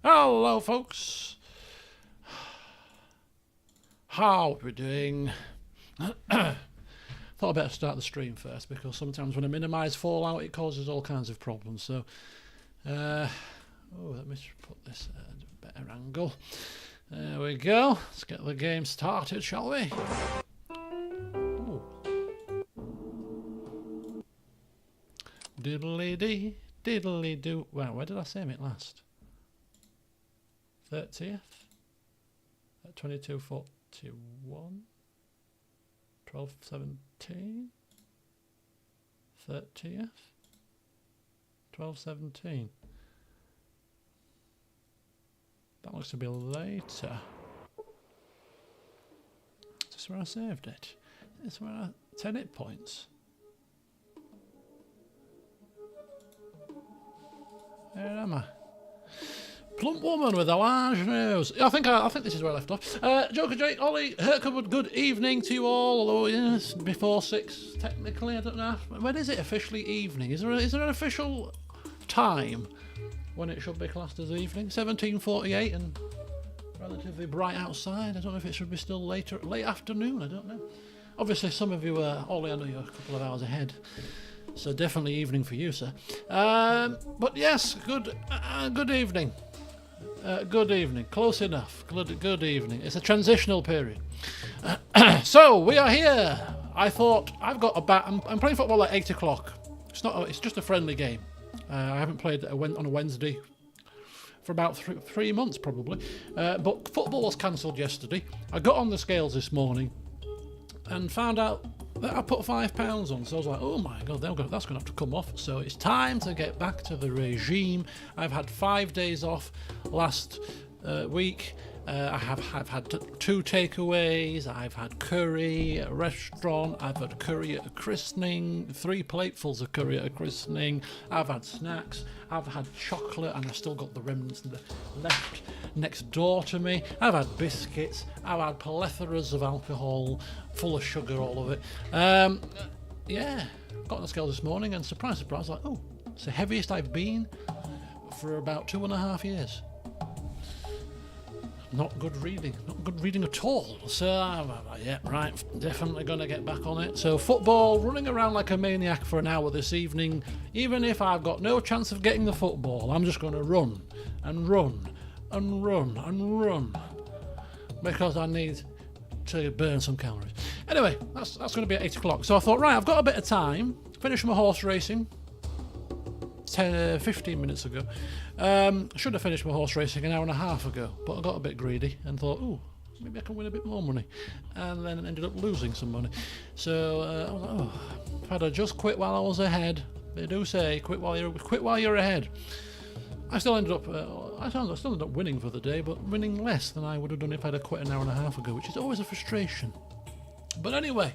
Hello, folks. How are we doing? Thought I'd better start the stream first because sometimes when I minimise Fallout, it causes all kinds of problems. So, let me put this at a better angle. There we go. Let's get the game started, shall we? Ooh. Diddly dee, diddly do. Well, where did I save it last? 30th at 22:41, 12:17, 30th, 12:17. That looks to be later. Is this where I saved it? Is this where I 10 hit points? Where am I? Plump woman with a large nose. I think this is where I left off. Joker Jake, Ollie, Hercupwood, good evening to you all. Although yes, before 6 technically, I don't know. When is it officially evening? Is there an official time when it should be classed as evening? 17:48 and relatively bright outside. I don't know if it should be still late afternoon. I don't know. Obviously, some of you are Ollie. I know you're a couple of hours ahead. So definitely evening for you, sir. But yes, good evening. Good evening. Close enough. Good evening. It's a transitional period. So we are here. I thought I've got I'm playing football at 8 o'clock. It's just a friendly game. I haven't played on a Wednesday for about 3 months probably. But football was cancelled yesterday. I got on the scales this morning and found out that I put £5 on, so I was like, oh my god, that's going to have to come off. So it's time to get back to the regime. I've had 5 days off last week. I've had 2 takeaways. I've had curry at a restaurant. I've had curry at a christening, 3 platefuls of curry at a christening. I've had snacks. I've had chocolate, and I've still got the remnants left next door to me. I've had biscuits. I've had plethoras of alcohol, full of sugar, all of it. Yeah, got on the scale this morning, and surprise, like, oh, it's the heaviest I've been for about 2.5 years. Not good reading at all. So, yeah, right, definitely going to get back on it. So, football, running around like a maniac for an hour this evening. Even if I've got no chance of getting the football, I'm just going to run and run and run and run because I need to burn some calories. Anyway, that's going to be at 8 o'clock. So I thought, right, I've got a bit of time. Finished my horse racing 15 minutes ago. Should have finished my horse racing an hour and a half ago, but I got a bit greedy and thought, ooh, maybe I can win a bit more money, and then ended up losing some money. So I was like, oh, if I'd have just quit while I was ahead. They do say quit while you're ahead. I still ended up winning for the day, but winning less than I would have done if I'd have quit an hour and a half ago, which is always a frustration. But anyway,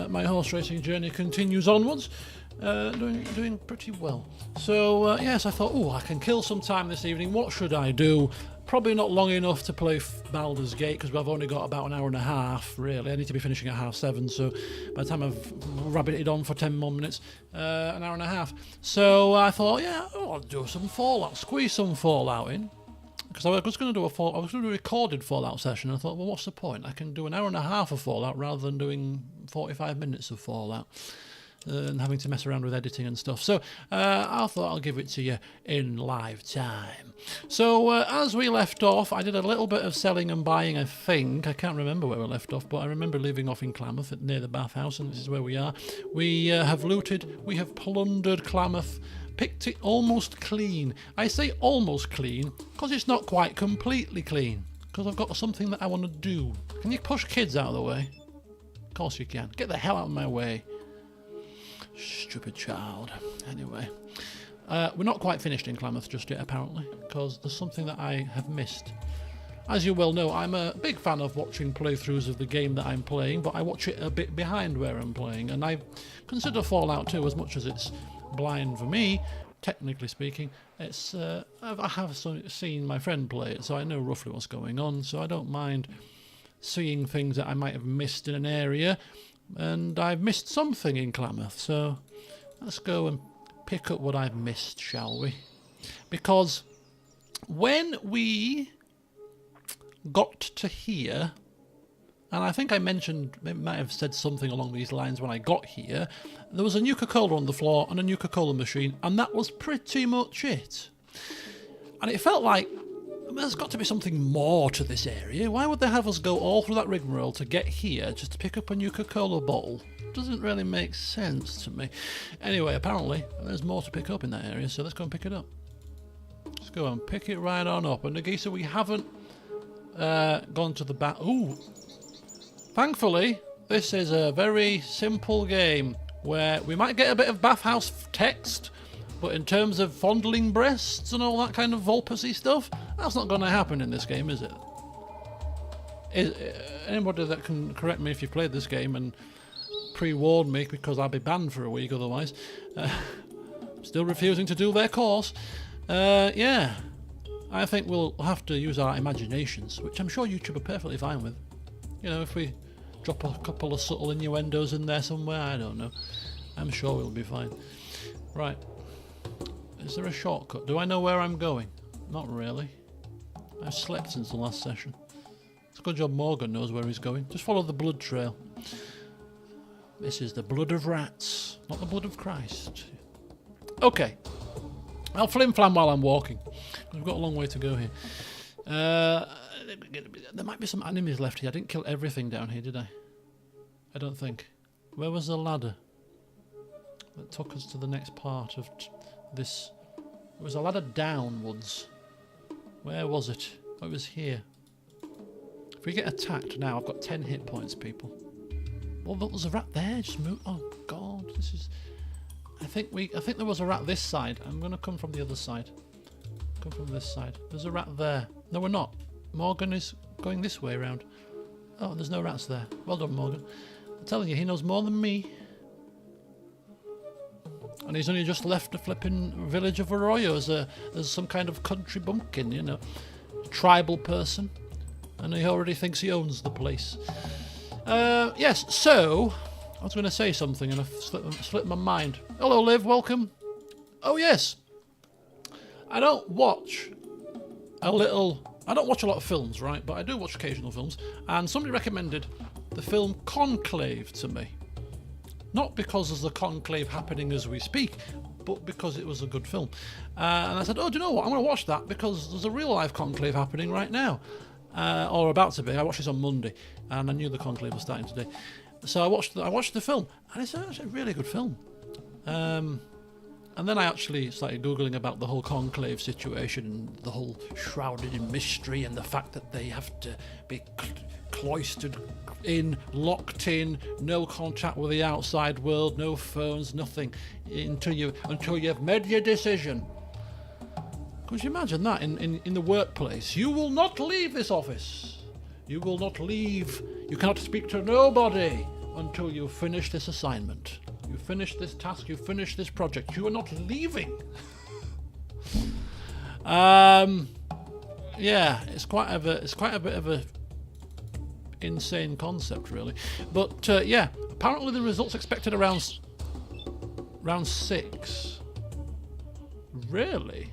my horse racing journey continues onwards. Doing pretty well. So yes, I thought, oh, I can kill some time this evening. What should I do? Probably not long enough to play Baldur's Gate because I've only got about an hour and a half. Really, I need to be finishing at 7:30. So by the time I've rabbited on for 10 more minutes, an hour and a half. So I thought, yeah, I'll do some Fallout, squeeze some Fallout in. Because I was going to do a recorded Fallout session. And I thought, well, what's the point? I can do an hour and a half of Fallout rather than doing 45 minutes of Fallout. And having to mess around with editing and stuff. So I thought I'll give it to you in live time. So as we left off, I did a little bit of selling and buying, I think. I can't remember where we left off, but I remember leaving off in Klamath near the bathhouse, and this is where we are. We have looted, we have plundered Klamath, picked it almost clean. I say almost clean because it's not quite completely clean, because I've got something that I want to do. Can you push kids out of the way? Of course you can. Get the hell out of my way. Stupid child. Anyway, we're not quite finished in Klamath just yet, apparently, because there's something that I have missed. As you well know, I'm a big fan of watching playthroughs of the game that I'm playing, but I watch it a bit behind where I'm playing, and I consider Fallout 2, as much as it's blind for me, technically speaking, it's I have seen my friend play it, so I know roughly what's going on, so I don't mind seeing things that I might have missed in an area. And I've missed something in Klamath, so let's go and pick up what I've missed, shall we? Because when we got to here, and I think I mentioned, might have said something along these lines when I got here, there was a Nuka-Cola on the floor and a Nuka-Cola machine, and that was pretty much it. And it felt like there's got to be something more to this area. Why would they have us go all through that rigmarole to get here just to pick up a Nuka-Cola bottle? Doesn't really make sense to me. Anyway, apparently there's more to pick up in that area, so let's go and pick it up. Let's go and pick it right on up. And Nagisa, we haven't gone to the bath. Ooh. Thankfully, this is a very simple game where we might get a bit of bathhouse text, but in terms of fondling breasts and all that kind of volpusy stuff, that's not going to happen in this game, is it? Anybody that can correct me if you've played this game and pre-warn me, because I'll be banned for a week otherwise. Still refusing to do their course. Yeah, I think we'll have to use our imaginations, which I'm sure YouTube are perfectly fine with. You know, if we drop a couple of subtle innuendos in there somewhere, I don't know. I'm sure we'll be fine. Right. Is there a shortcut? Do I know where I'm going? Not really. I've slept since the last session. It's a good job Morgan knows where he's going. Just follow the blood trail. This is the blood of rats, not the blood of Christ. Okay. I'll flim-flam while I'm walking. We've got a long way to go here. There might be some enemies left here. I didn't kill everything down here, did I? I don't think. Where was the ladder that took us to the next part of this? It was a ladder downwards. Where was it? Oh, it was here. If we get attacked now, I've got 10 hit points, people. Well, there's a rat there. Just move. Oh God, this is. I think there was a rat this side. I'm gonna come from the other side. Come from this side. There's a rat there. No, we're not. Morgan is going this way around. Oh, there's no rats there. Well done, Morgan. I'm telling you, he knows more than me. And he's only just left the flipping village of Arroyo as some kind of country bumpkin, you know, tribal person, and he already thinks he owns the place. Yes. So I was going to say something and I slipped my mind. Hello, Liv. Welcome. Oh yes. I don't watch a lot of films, right? But I do watch occasional films. And somebody recommended the film Conclave to me. Not because there's a conclave happening as we speak, but because it was a good film. And I said, oh, do you know what? I'm going to watch that because there's a real life conclave happening right now. Or about to be. I watched this on Monday, and I knew the conclave was starting today. So I watched the film, and it's actually a really good film. And then I actually started Googling about the whole conclave situation and the whole shrouded in mystery and the fact that they have to be cloistered in, locked in, no contact with the outside world, no phones, nothing, until you've made your decision. Could you imagine that in the workplace? You will not leave this office. You will not leave. You cannot speak to nobody until you finish this assignment. You finish this task, you finish this project. You are not leaving. Yeah, it's quite a bit of a insane concept, really. But yeah, apparently the results expected around 6. Really?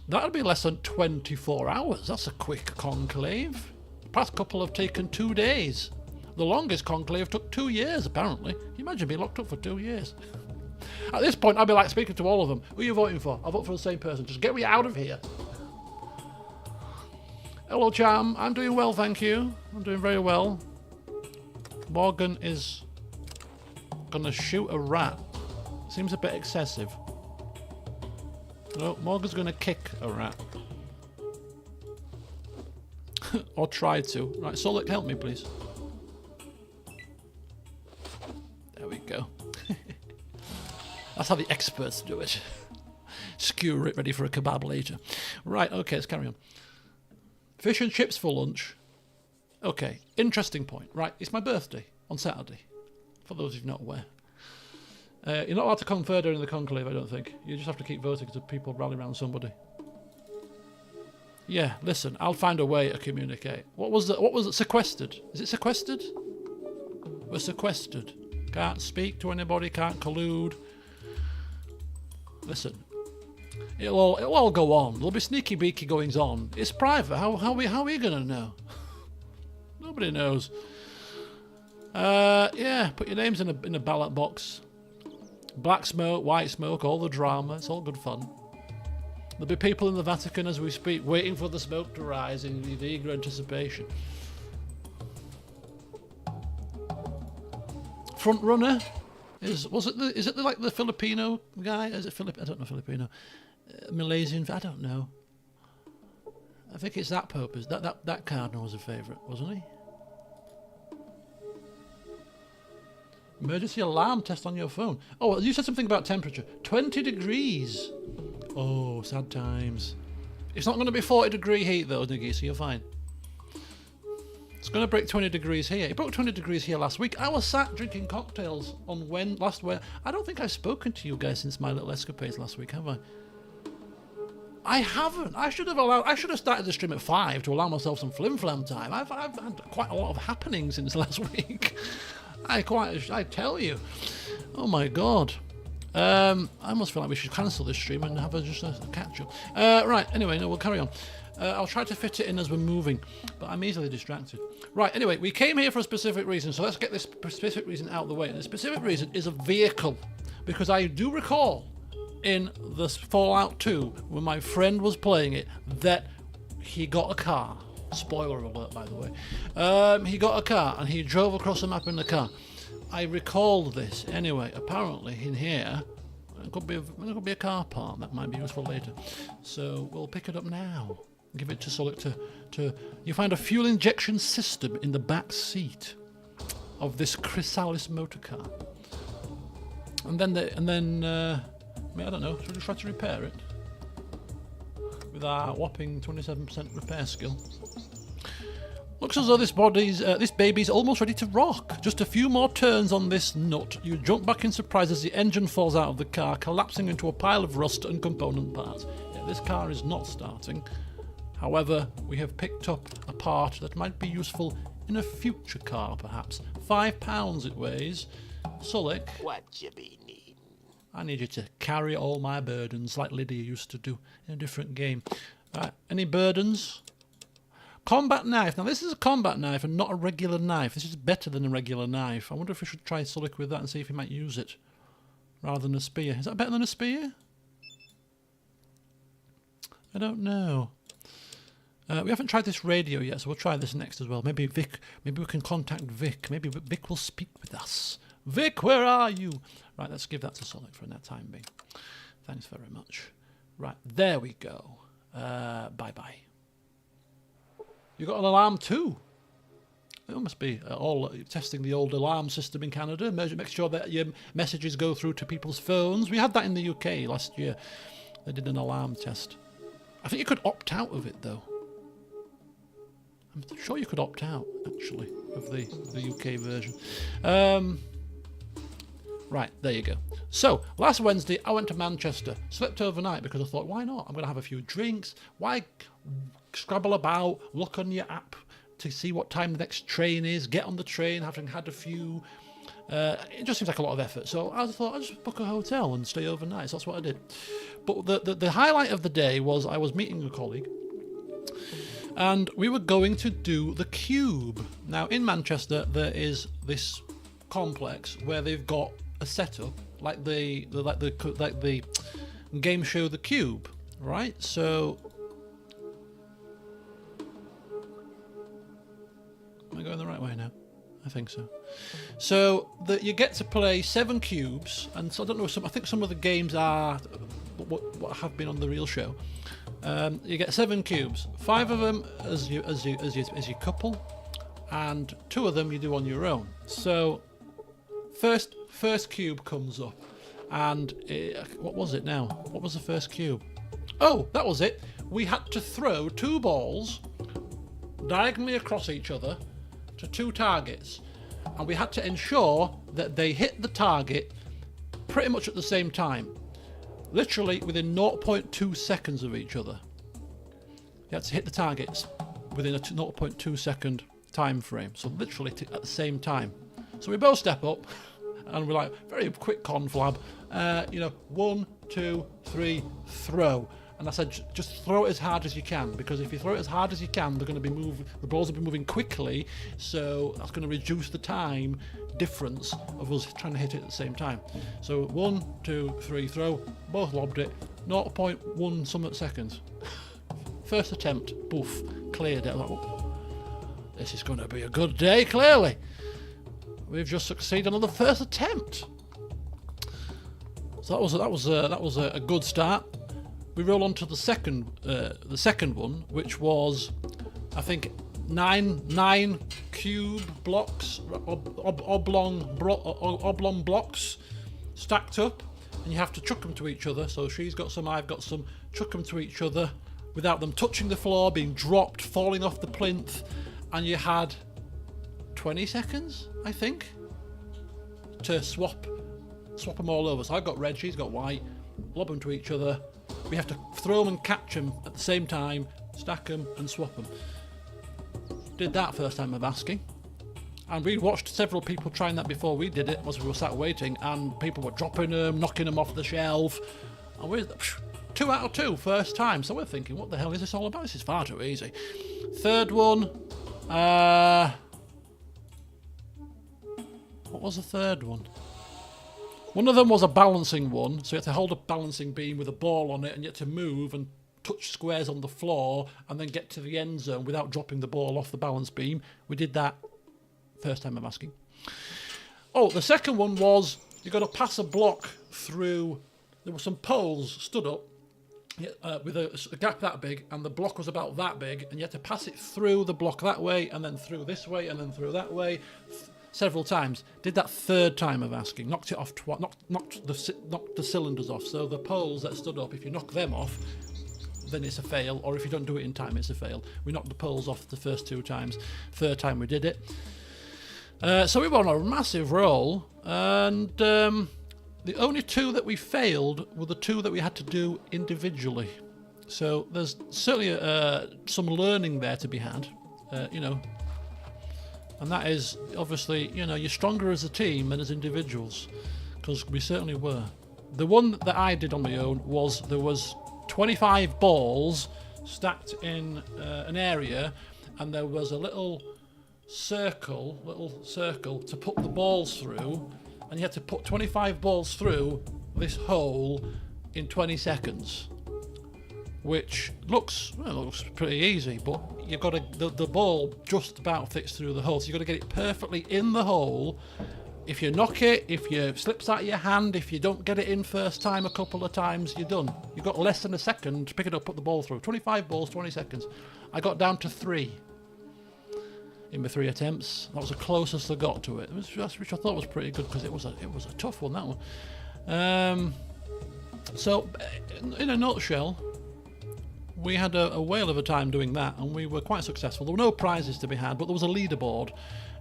That'd be less than 24 hours. That's a quick conclave. The past couple have taken 2 days. The longest conclave took 2 years, apparently. Can you imagine being locked up for 2 years? At this point, I'd be like speaking to all of them. Who are you voting for? I'll vote for the same person. Just get me out of here. Hello, Charm. I'm doing well, thank you. I'm doing very well. Morgan is gonna shoot a rat. Seems a bit excessive. No, Morgan's gonna kick a rat. Or try to. Right, Solek, help me, please. There we go. That's how the experts do it. Skewer it ready for a kebab later. Right, okay, let's carry on. Fish and chips for lunch. Okay, interesting point. Right, it's my birthday on Saturday, for those of you not aware. You're not allowed to confer during the conclave, I don't think. You just have to keep voting until people rally around somebody. Yeah, listen, I'll find a way to communicate. What was it? Sequestered? Is it sequestered? We're sequestered. Can't speak to anybody, can't collude. Listen, It'll all go on. There'll be sneaky beaky goings on. It's private. How are we gonna know? Nobody knows. Yeah, put your names in a ballot box. Black smoke, white smoke, all the drama. It's all good fun. There'll be people in the Vatican as we speak, waiting for the smoke to rise in eager anticipation. Front runner is it like the Filipino guy? Is it I don't know Filipino. Malaysian, I don't know. I think it's that Pope. That cardinal was a favourite, wasn't he? Emergency alarm test on your phone. Oh, you said something about temperature. 20 degrees. Oh, sad times. It's not going to be 40 degree heat though, Niggy, so you're fine. It's going to break 20 degrees here. It broke 20 degrees here last week. I was sat drinking cocktails on last Wednesday. I don't think I've spoken to you guys since my little escapades last week, have I? I haven't. I should have started the stream at 5 to allow myself some flim-flam time. I've had quite a lot of happenings since last week. I tell you. Oh my god. I almost feel like we should cancel this stream and have just a catch-up. Right, anyway, no, we'll carry on. I'll try to fit it in as we're moving, but I'm easily distracted. Right, anyway, we came here for a specific reason, so let's get this specific reason out of the way. And the specific reason is a vehicle, because I do recall in the Fallout 2, when my friend was playing it, that he got a car. Spoiler alert, by the way. He got a car, and he drove across the map in the car. I recalled this. Anyway, apparently in here, there could be a car part that might be useful later. So we'll pick it up now. Give it to Solid to you find a fuel injection system in the back seat of this Chrysalis motor car. And then I don't know, should we try to repair it? With our whopping 27% repair skill. Looks as though this baby's almost ready to rock. Just a few more turns on this nut. You jump back in surprise as the engine falls out of the car, collapsing into a pile of rust and component parts. Yeah, this car is not starting. However, we have picked up a part that might be useful in a future car, perhaps. £5 it weighs. Sulik. What you be needing? I need you to carry all my burdens like Lydia used to do in a different game. Right, any burdens? Combat knife. Now this is a combat knife and not a regular knife. This is better than a regular knife. I wonder if we should try Sulik with that and see if he might use it rather than a spear. Is that better than a spear? I don't know. We haven't tried this radio yet, so we'll try this next as well. Maybe we can contact Vic. Maybe Vic will speak with us. Vic, where are you? Right, let's give that to Solid for that time being. Thanks very much. Right, there we go. Bye-bye. You got an alarm too? It must be all testing the old alarm system in Canada. Make sure that your messages go through to people's phones. We had that in the UK last year. They did an alarm test. I think you could opt out of it though. I'm sure you could opt out, actually, of the UK version. Right, there you go. So, last Wednesday, I went to Manchester. Slept overnight because I thought, why not? I'm going to have a few drinks. Why scrabble about, look on your app to see what time the next train is, get on the train, having had a few. It just seems like a lot of effort. So I thought, I'll just book a hotel and stay overnight. So that's what I did. But the highlight of the day was I was meeting a colleague. And we were going to do the Cube. Now in Manchester there is this complex where they've got a setup like the game show The Cube, right? So am I going the right way now? I think so. So you get to play 7 cubes, and so I don't know. I think some of the games are what have been on the real show. You get 7 cubes. 5 of them as your couple, and 2 of them you do on your own. So first cube comes up, and what was it now? What was the first cube? Oh, that was it. We had to throw 2 balls diagonally across each other to 2 targets, and we had to ensure that they hit the target pretty much at the same time, literally within 0.2 seconds of each other. You had to hit the targets within a 0.2 second time frame, so literally at the same time. So we both step up And we're like, very quick conflab. 1, 2, 3, throw. And I said, just throw it as hard as you can, because if you throw it as hard as you can, the balls will be moving quickly, so that's going to reduce the time difference of us trying to hit it at the same time. So 1, 2, 3, throw. Both lobbed it. 0.1 something seconds. First attempt, poof, cleared it. I thought, oh, this is going to be a good day, clearly. We've just succeeded on the first attempt. So that was a good start. We roll on to the second one, which was, I think, nine cube blocks, oblong blocks stacked up, and you have to chuck them to each other. So she's got some, I've got some. Chuck them to each other without them touching the floor, being dropped, falling off the plinth, and you had 20 seconds, I think, to swap them all over. So I've got red, she's got white. Lob them to each other. We have to throw them and catch them at the same time, stack them and swap them. Did that first time of asking. And we watched several people trying that before we did it, as we were sat waiting, and people were dropping them, knocking them off the shelf. And we're 2 out of 2 first time. So we're thinking, what the hell is this all about? This is far too easy. Third one. What was the third one? One of them was a balancing one, so you had to hold a balancing beam with a ball on it, and you had to move and touch squares on the floor and then get to the end zone without dropping the ball off the balance beam. We did that first time I'm asking. Oh, the second one was you got to pass a block through. There were some poles stood up with a gap that big, and the block was about that big, and you had to pass it through the block that way, and then through this way, and then through that way. Several times. Did that third time of asking. Knocked it off. Knocked the cylinders off. So the poles that stood up, if you knock them off, then it's a fail. Or if you don't do it in time, it's a fail. We knocked the poles off the first 2 times. Third time we did it. So we were on a massive roll, and the only 2 that we failed were the 2 that we had to do individually. So there's certainly some learning there to be had. And that is, obviously, you're stronger as a team than as individuals, because we certainly were. The one that I did on my own was, there was 25 balls stacked in an area, and there was a little circle to put the balls through, and you had to put 25 balls through this hole in 20 seconds. Which looks pretty easy, but you've got to, the ball just about fits through the hole, so you've got to get it perfectly in the hole. If you knock it, if you slips out of your hand, if you don't get it in first time a couple of times, you're done. You've got less than a second to pick it up, put the ball through. 25 balls, 20 seconds. I got down to 3 in my 3 attempts. That was the closest I got to it, which I thought was pretty good, because it was a tough one, that one. So, in a nutshell, we had a whale of a time doing that, and we were quite successful. There were no prizes to be had, but there was a leaderboard,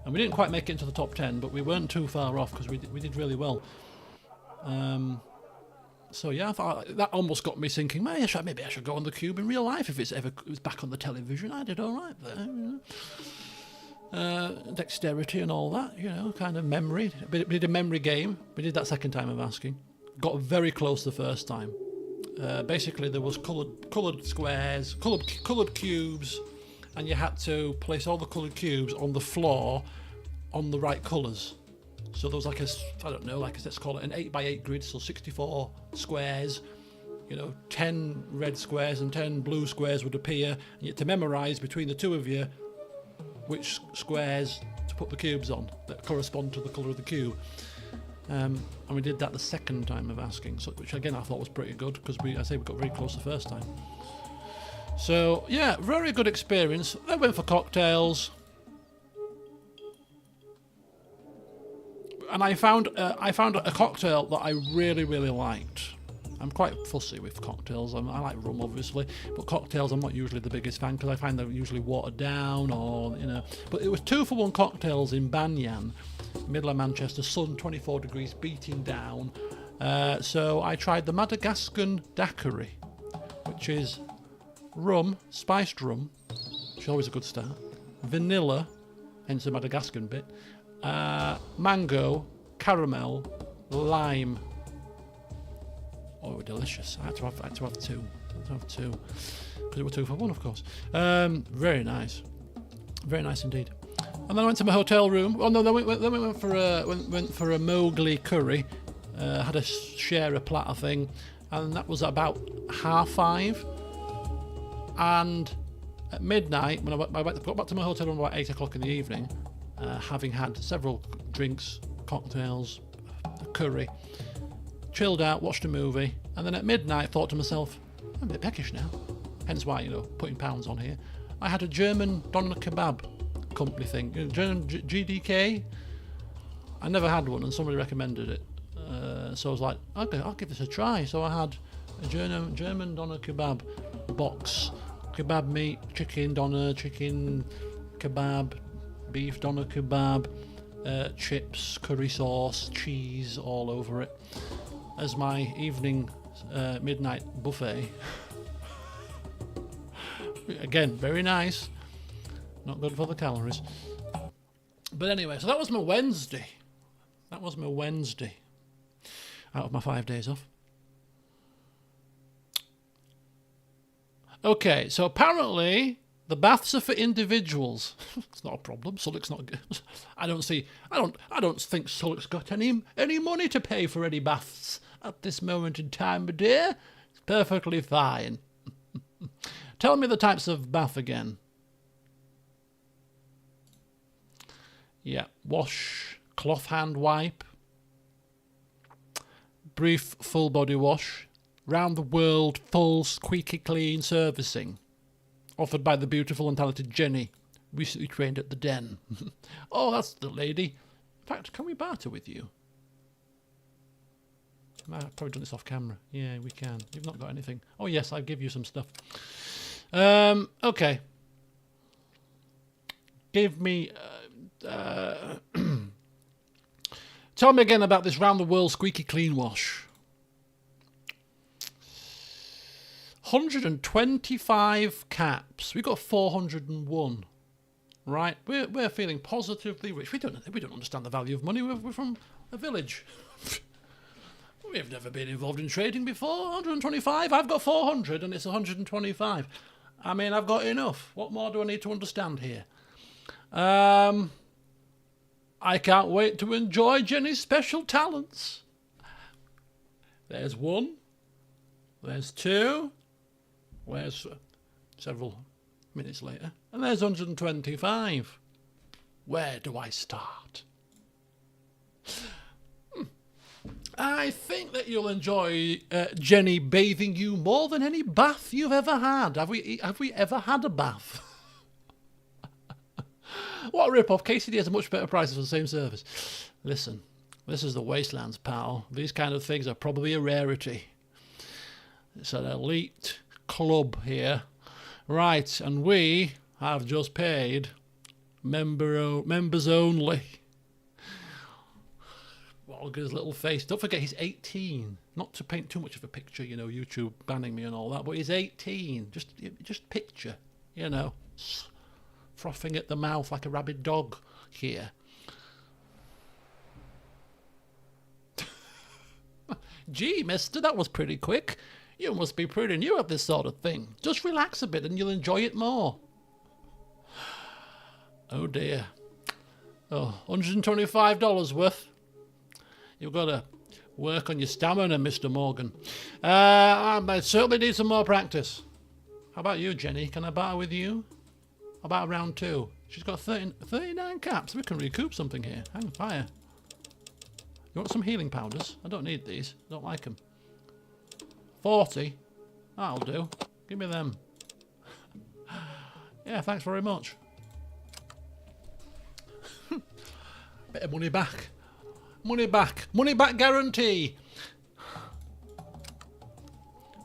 and we didn't quite make it into the top 10, but we weren't too far off, because we did really well. So yeah, I thought that almost got me thinking, maybe I should go on the cube in real life if it was back on the television. I did all right there. Dexterity and all that, kind of memory. We did a memory game. We did that second time of asking. Got very close the first time. Basically, there was coloured squares, coloured cubes, and you had to place all the coloured cubes on the floor on the right colours. So there was let's call it an 8x8 grid, so 64 squares. 10 red squares and 10 blue squares would appear, and you had to memorise between the 2 of you which squares to put the cubes on that correspond to the colour of the cube. And we did that the second time of asking, which again I thought was pretty good, because we got very close the first time. So yeah, very good experience. Then went for cocktails, and I found a cocktail that I really, really liked. I'm quite fussy with cocktails. I like rum, obviously, but cocktails I'm not usually the biggest fan, because I find they're usually watered down, or But it was 2-for-1 cocktails in Banyan, middle of Manchester, sun 24 degrees beating down. So I tried the Madagascan daiquiri, which is rum, spiced rum, which is always a good start, vanilla, hence the Madagascan bit, mango, caramel, lime. Oh, delicious. I had to have two. I had to have two. Because it were 2 for 1, of course. Very nice. Very nice indeed. And then I went to my hotel room. Oh no, then we went for a Mowgli curry. Had a share a platter thing, and that was about 5:30. And at midnight, when I got back to my hotel room about 8 o'clock in the evening, having had several drinks, cocktails, a curry, chilled out, watched a movie, and then at midnight thought to myself, I'm a bit peckish now. Hence why, putting pounds on here. I had a German doner kebab company thing, German GDK. I never had one, and somebody recommended it. So I was like, okay, I'll give this a try. So I had a German doner kebab box. Kebab meat, chicken doner, chicken kebab, beef doner kebab, chips, curry sauce, cheese all over it. As my evening midnight buffet. Again, very nice. Not good for the calories. But anyway, so that was my Wednesday. That was my Wednesday. Out of my 5 days off. Okay, so apparently the baths are for individuals. It's not a problem. Sullick's not good. I don't think Sullick's got any money to pay for any baths at this moment in time, my dear. It's perfectly fine. Tell me the types of bath again. Yeah, wash, cloth hand wipe, brief full body wash, round the world full squeaky clean servicing, offered by the beautiful and talented Jenny, recently trained at the Den. Oh, that's the lady. In fact, can we barter with you? I've probably done this off camera. Yeah, we can. You've not got anything. Oh yes, I'll give you some stuff. Okay. Give me... Tell me again about this round the world squeaky clean wash. 125 caps. We got 401. Right? We're feeling positively rich. We don't understand the value of money. We're from a village. We've never been involved in trading before. 125. I've got 400 and it's 125. I mean, I've got enough. What more do I need to understand here? I can't wait to enjoy Jenny's special talents. There's one. There's two. Where's several minutes later? And there's 125. Where do I start? I think that you'll enjoy Jenny bathing you more than any bath you've ever had. Have we ever had a bath? What a rip-off. KCD has a much better price for the same service. Listen, this is the wastelands, pal. These kind of things are probably a rarity. It's an elite club here. Right, and we have just paid members only. Walger's little face. Don't forget, he's 18. Not to paint too much of a picture, YouTube banning me and all that, but he's 18. Just picture, frothing at the mouth like a rabid dog here. Gee, mister, that was pretty quick. You must be pretty new at this sort of thing. Just relax a bit and you'll enjoy it more. Oh dear. Oh, $125 worth. You've got to work on your stamina, Mr. Morgan. I certainly need some more practice. How about you, Jenny? Can I barter with you? How about round 2? She's got 39 caps. We can recoup something here. Hang fire. You want some healing powders? I don't need these. I don't like them. 40. That'll do. Give me them. Yeah, thanks very much. Bit of money back. Money back. Money back guarantee.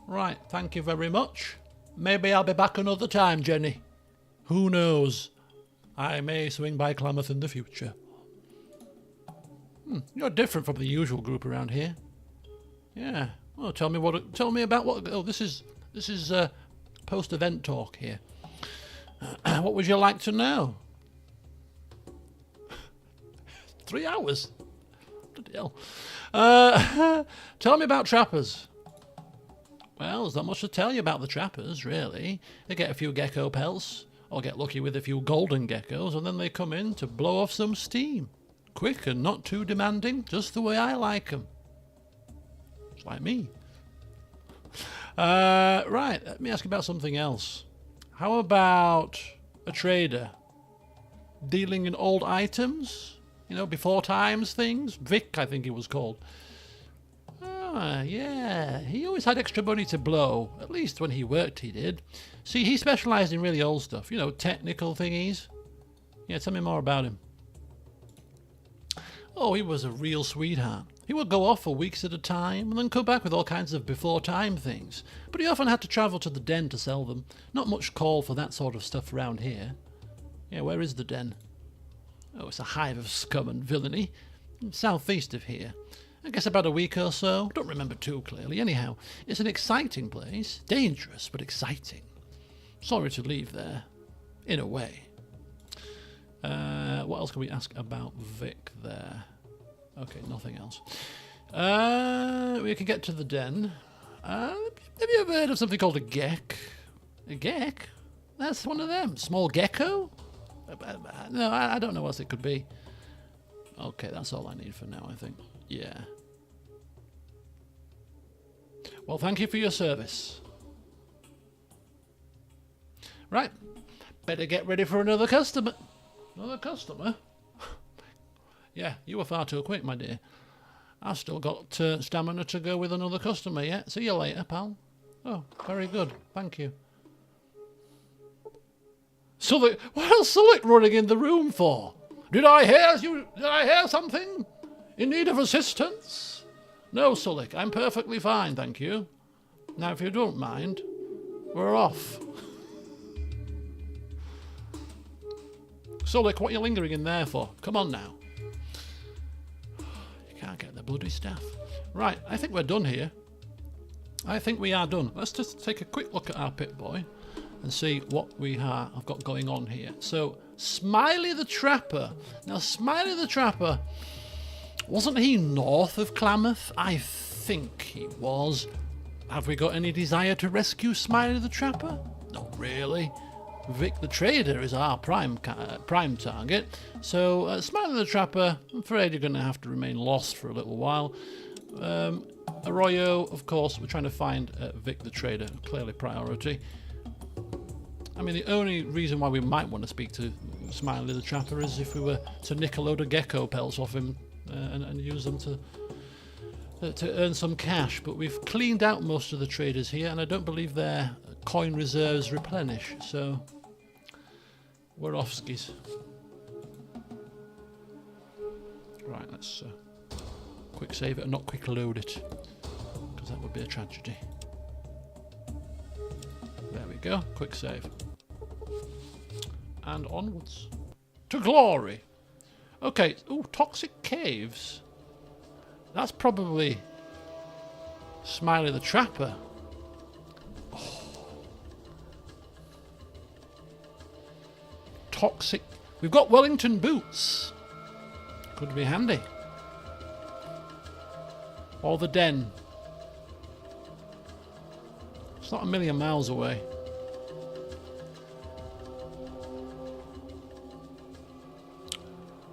Right, thank you very much. Maybe I'll be back another time, Jenny. Who knows? I may swing by Klamath in the future. You're different from the usual group around here. Yeah. Well, tell me about what. Oh, this is post-event talk here. What would you like to know? 3 hours. Bloody hell. Tell me about trappers. Well, there's not much to tell you about the trappers, really. They get a few gecko pelts, or get lucky with a few golden geckos, and then they come in to blow off some steam. Quick and not too demanding, just the way I like them. It's like me. Right, let me ask you about something else. How about a trader? Dealing in old items? You know, before times things? Vic, I think he was called. Ah, yeah. He always had extra money to blow. At least when he worked, he did. See, he specialised in really old stuff. You know, technical thingies. Yeah, tell me more about him. Oh, he was a real sweetheart. He would go off for weeks at a time and then come back with all kinds of before-time things. But he often had to travel to the den to sell them. Not much call for that sort of stuff around here. Yeah, where is the den? Oh, it's a hive of scum and villainy. Southeast of here. I guess about a week or so. Don't remember too clearly. Anyhow, it's an exciting place. Dangerous, but exciting. Sorry to leave there. In a way. What else can we ask about Vic there? Okay, nothing else. We can get to the den. Have you ever heard of something called a gek? A gek? That's one of them. Small gecko? No, I don't know what it could be. Okay, that's all I need for now, I think. Yeah. Well, thank you for your service. Right. Better get ready for another customer. Another customer? Yeah, you were far too quick, my dear. I've still got stamina to go with another customer yet. See you later, pal. Oh, very good. Thank you. Sullick, what else Sullick running in the room for? Did I hear something? In need of assistance? No, Sullick, I'm perfectly fine, thank you. Now, if you don't mind, we're off. Sullick, what are you lingering in there for? Come on now. You can't get the bloody staff. Right, I think we're done here. I think we are done. Let's just take a quick look at our Pip-Boy and see what I've got going on here. So, Smiley the Trapper. Now, Smiley the Trapper, wasn't he north of Klamath? I think he was. Have we got any desire to rescue Smiley the Trapper? Not really. Vic the Trader is our prime target. So, Smiley the Trapper, I'm afraid you're going to have to remain lost for a little while. Arroyo, of course, we're trying to find Vic the Trader, clearly priority. I mean, the only reason why we might want to speak to Smiley the Trapper is if we were to nick a load of gecko pelts off him and use them to earn some cash. But we've cleaned out most of the traders here, and I don't believe their coin reserves replenish. So we're off skis. Right, let's quick save it and not quick load it, because that would be a tragedy. There we go, quick save. And onwards. To glory! Okay, ooh, toxic caves. That's probably Smiley the Trapper. Oh. Toxic. We've got Wellington boots. Could be handy. Or the den. It's not a million miles away.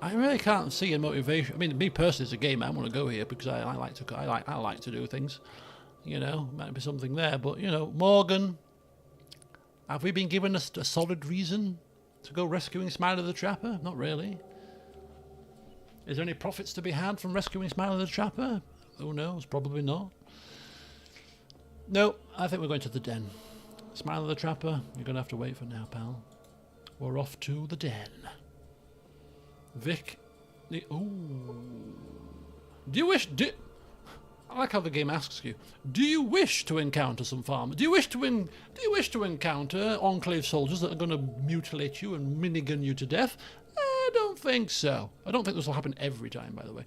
I really can't see a motivation. I mean, me personally as a gamer, I want to go here because I like to do things. You know, might be something there, but you know, Morgan, have we been given a solid reason to go rescuing Smiley the Trapper? Not really. Is there any profits to be had from rescuing Smiley the Trapper? Who knows? Probably not. No, I think we're going to the den. Smiley the Trapper, you're going to have to wait for now, pal. We're off to the den. Vic, ooh. Do you wish? I like how the game asks you. Do you wish to encounter some farmers? Do you wish to encounter Enclave soldiers that are going to mutilate you and minigun you to death? I don't think so. I don't think this will happen every time, by the way.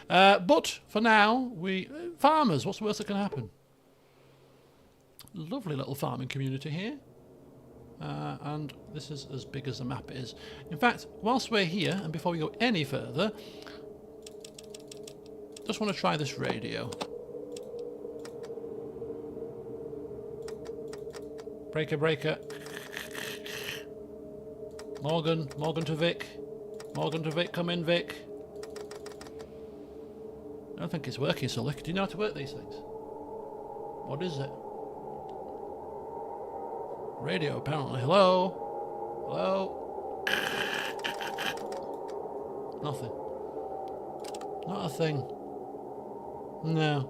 But for now, farmers. What's the worst that can happen? Lovely little farming community here. And this is as big as the map is. In fact, whilst we're here, and before we go any further, Just want to try this radio. Breaker, breaker. Morgan to Vic. Morgan to Vic, come in, Vic. I don't think it's working, Sully. Do you know how to work these things? What is it? Radio, apparently. Hello? Hello? Nothing. Not a thing. No.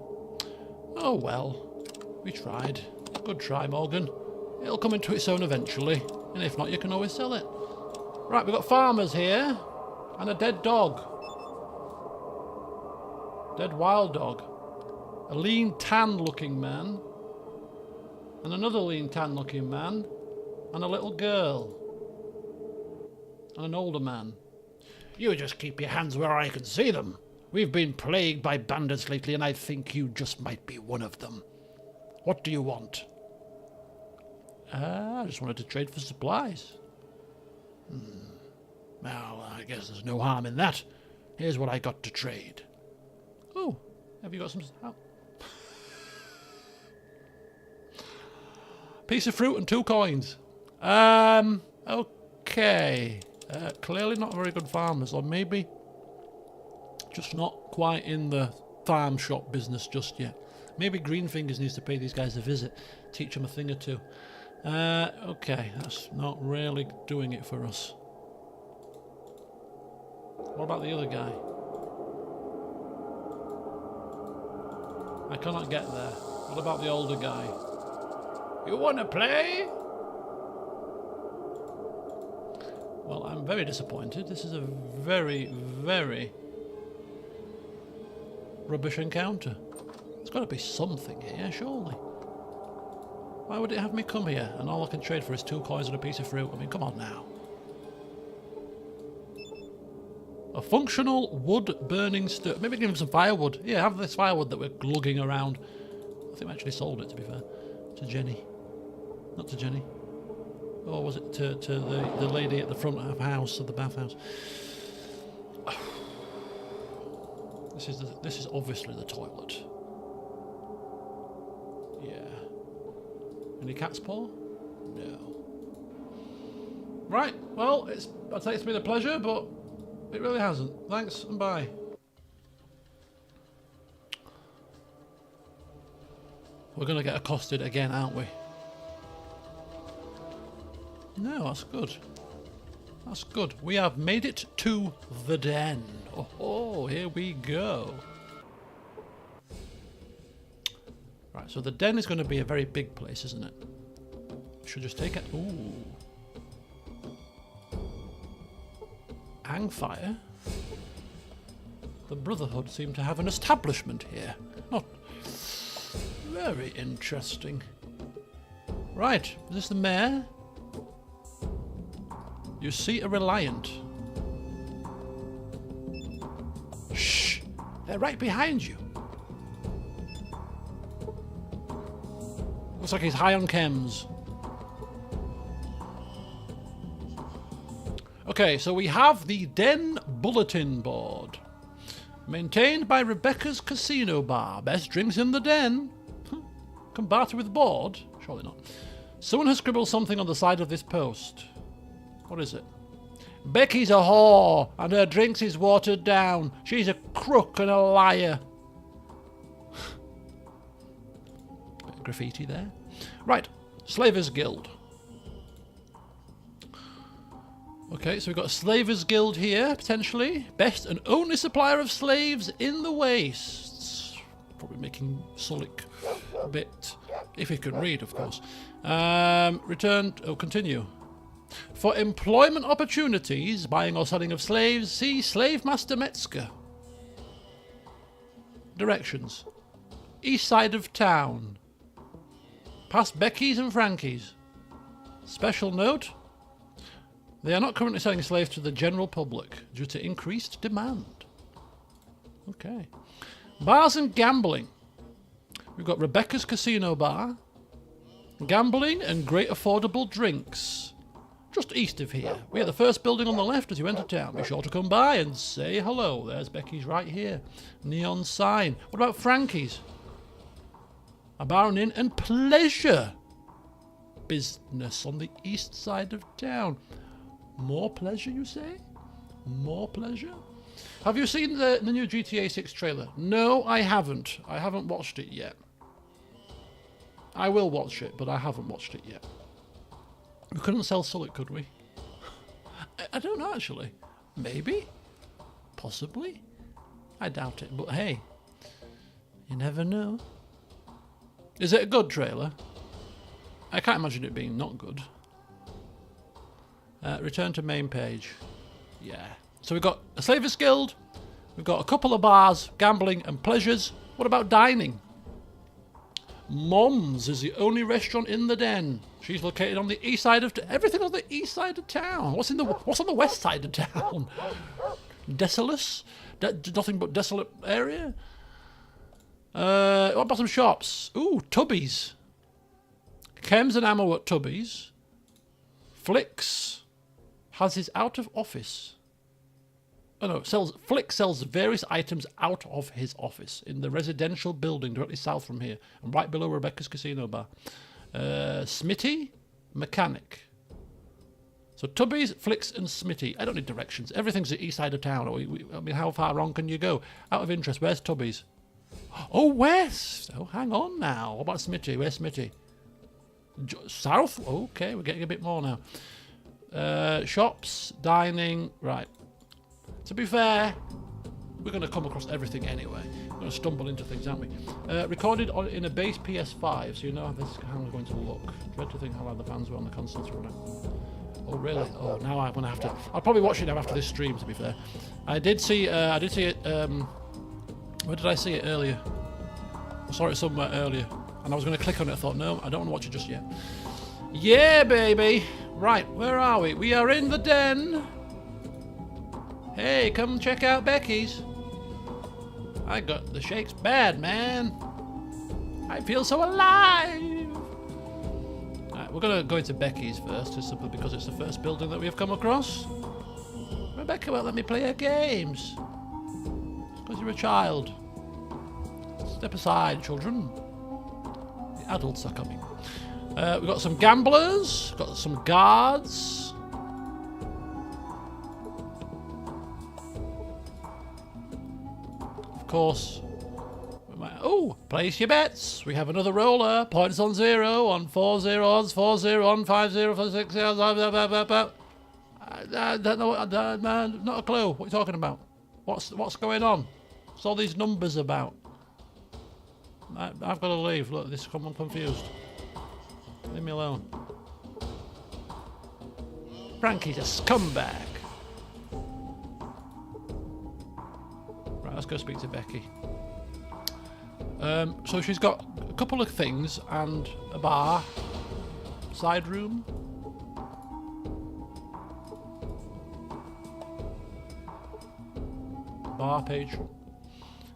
Oh well. We tried. Good try, Morgan. It'll come into its own eventually. And if not, you can always sell it. Right, we've got farmers here. And a dead dog. Dead wild dog. A lean, tan-looking man. And another lean, tan-looking man. And a little girl. And an older man. You just keep your hands where I can see them. We've been plagued by bandits lately, and I think you just might be one of them. What do you want? I just wanted to trade for supplies. Well, I guess there's no harm in that. Here's what I got to trade. Oh, have you got some... Oh. Piece of fruit and 2 coins. Okay. Clearly not very good farmers, or maybe just not quite in the farm shop business just yet. Maybe Greenfingers needs to pay these guys a visit, teach them a thing or two. Okay, that's not really doing it for us. What about the other guy? I cannot get there. What about the older guy? You want to play? Well, I'm very disappointed. This is a very, very rubbish encounter. There's got to be something here, surely. Why would it have me come here and all I can trade for is 2 coins and a piece of fruit? I mean, come on now. A functional wood-burning stove. Maybe give him some firewood. Yeah, have this firewood that we're lugging around. I think we actually sold it, to be fair. To Jenny. Not to Jenny. Or was it to the lady at the front of the house, of the bathhouse? This is obviously the toilet. Yeah. Any cat's paw? No. Right, well, I'd say it's been a pleasure, but it really hasn't. Thanks and bye. We're going to get accosted again, aren't we? No, that's good. That's good. We have made it to the den. Oh, here we go. Right, so the den is going to be a very big place, isn't it? Should just take it. Ooh. Hangfire? The Brotherhood seem to have an establishment here. Not very interesting. Right, is this the mayor? You see a Reliant. Shh! They're right behind you. Looks like he's high on chems. Okay, so we have the Den Bulletin Board. Maintained by Rebecca's Casino Bar. Best drinks in the den. Can barter with board? Surely not. Someone has scribbled something on the side of this post. What is it? Becky's a whore, and her drinks is watered down. She's a crook and a liar. Bit of graffiti there. Right, Slavers Guild. Okay, so we've got a Slavers Guild here, potentially. Best and only supplier of slaves in the wastes. Probably making Sulik a bit, if he can read, of course. Continue. For employment opportunities, buying or selling of slaves, see Slave Master Metzger. Directions. East side of town. Past Becky's and Frankie's. Special note. They are not currently selling slaves to the general public due to increased demand. Okay. Bars and gambling. We've got Rebecca's Casino Bar. Gambling and great affordable drinks. just east of here. We're the first building on the left as you enter town. Be sure to come by and say hello. There's Becky's right here. Neon sign. What about Frankie's? A bar and inn and pleasure business on the east side of town. More pleasure, you say? More pleasure? Have you seen the new GTA 6 trailer? No, I haven't. I haven't watched it yet. I will watch it, but I haven't watched it yet. We couldn't sell Sullet, could we? I don't know, actually. Maybe? Possibly? I doubt it, but hey. You never know. Is it a good trailer? I can't imagine it being not good. Return to main page. Yeah. So we've got a Slavers Guild. We've got a couple of bars, gambling and pleasures. What about dining? Mom's is the only restaurant in the den. She's located on the east side of everything on the east side of town. What's on the west side of town? Desolate? Nothing but desolate area. What about some shops? Ooh, Tubby's. Chems and ammo at Tubby's. Flicks has his out of office. Oh no, Flick sells various items out of his office in the residential building directly south from here and right below Rebecca's Casino Bar. Smitty, mechanic. So Tubby's, Flicks and Smitty. I don't need directions. Everything's the east side of town. I mean, how far wrong can you go? Out of interest, where's Tubby's? Oh, west. Oh, hang on now. What about Smitty? Where's Smitty? South? Okay, we're getting a bit more now. Shops, dining, right. To be fair, we're going to come across everything anyway. We're going to stumble into things, aren't we? Recorded in a base PS5, so you know how this is going to look. Dread to think how loud the fans were on the consoles running. Oh really? Oh, now I'm going to have to. I'll probably watch it now after this stream. To be fair, I did see it. Where did I see it earlier? I saw it somewhere earlier, and I was going to click on it. I thought, no, I don't want to watch it just yet. Yeah, baby. Right, where are we? We are in the den. Hey, come check out Becky's. I got the shakes bad, man. I feel so alive. Right, we're going to go into Becky's first, just simply because it's the first building that we have come across. Rebecca won't let me play her games. Because you're a child. Step aside, children. The adults are coming. We've got some gamblers, got some guards. Of course. Oh, place your bets. We have another roller. Points on 0, on 4-0 odds, 4-0 on 5-0 for 6 0. Not a clue. What are you talking about? What's going on? What's all these numbers about? I've got to leave. Look, I'm confused. Leave me alone. Frankie's a scumbag. Right, let's go speak to Becky. So she's got a couple of things and a bar, side room. Bar page.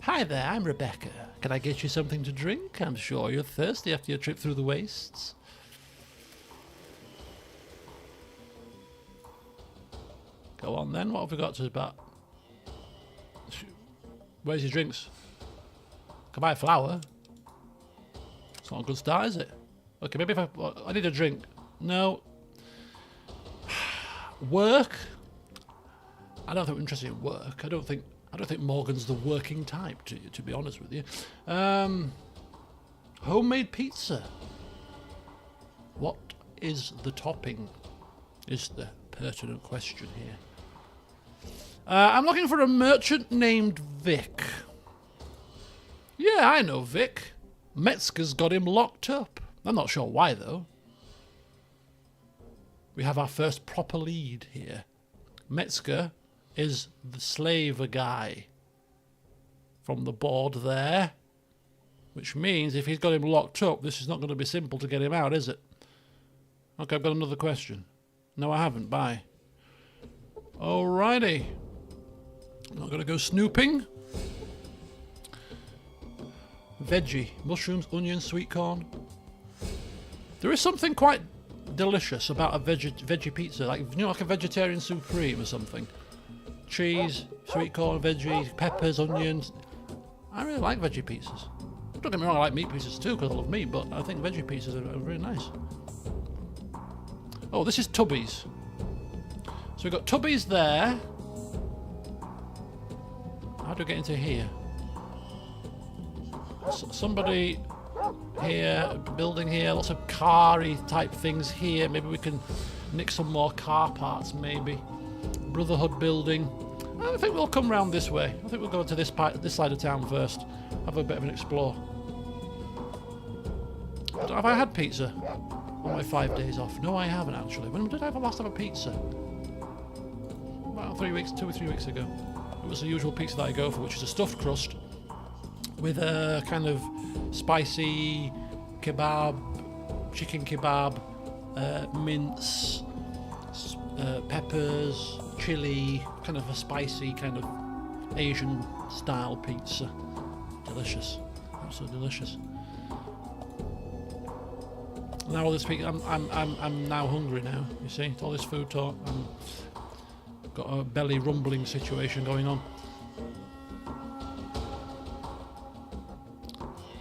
Hi there, I'm Rebecca. Can I get you something to drink? I'm sure you're thirsty after your trip through the wastes. Go on then, what have we got to about? Where's your drinks? Can I buy flour? It's not a good start, is it? Okay, maybe if I need a drink. No. Work? I don't think we're interested in work. I don't think Morgan's the working type, to be honest with you. Homemade pizza. What is the topping? Is the pertinent question here. I'm looking for a merchant named Vic. Yeah, I know Vic. Metzger's got him locked up. I'm not sure why, though. We have our first proper lead here. Metzger is the slaver guy from the board there, which means if he's got him locked up, this is not going to be simple to get him out, is it? Okay, I've got another question. No, I haven't. Bye. Alrighty. I'm not going to go snooping. Veggie. Mushrooms, onions, sweet corn. There is something quite delicious about a veggie pizza? Like, you know, like a vegetarian supreme or something. Cheese, sweet corn, veggies, peppers, onions. I really like veggie pizzas. Don't get me wrong, I like meat pizzas too because I love meat, but I think veggie pizzas are really nice. Oh, this is Tubby's. So we've got Tubby's there. How do I get into here? Somebody here, building here, lots of car-y type things here. Maybe we can nick some more car parts, maybe. Brotherhood building. I think we'll come round this way. I think we'll go to this side of town first. Have a bit of an explore. Have I had pizza on my 5 days off? No, I haven't actually. When did I last have a pizza? About 2 or 3 weeks ago. It was the usual pizza that I go for, which is a stuffed crust with a kind of spicy kebab, chicken kebab, mince, peppers, chili, kind of a spicy kind of Asian style pizza. Delicious, absolutely delicious. Now all this pizza, I'm now hungry now. You see, all this food talk. I've got a belly rumbling situation going on.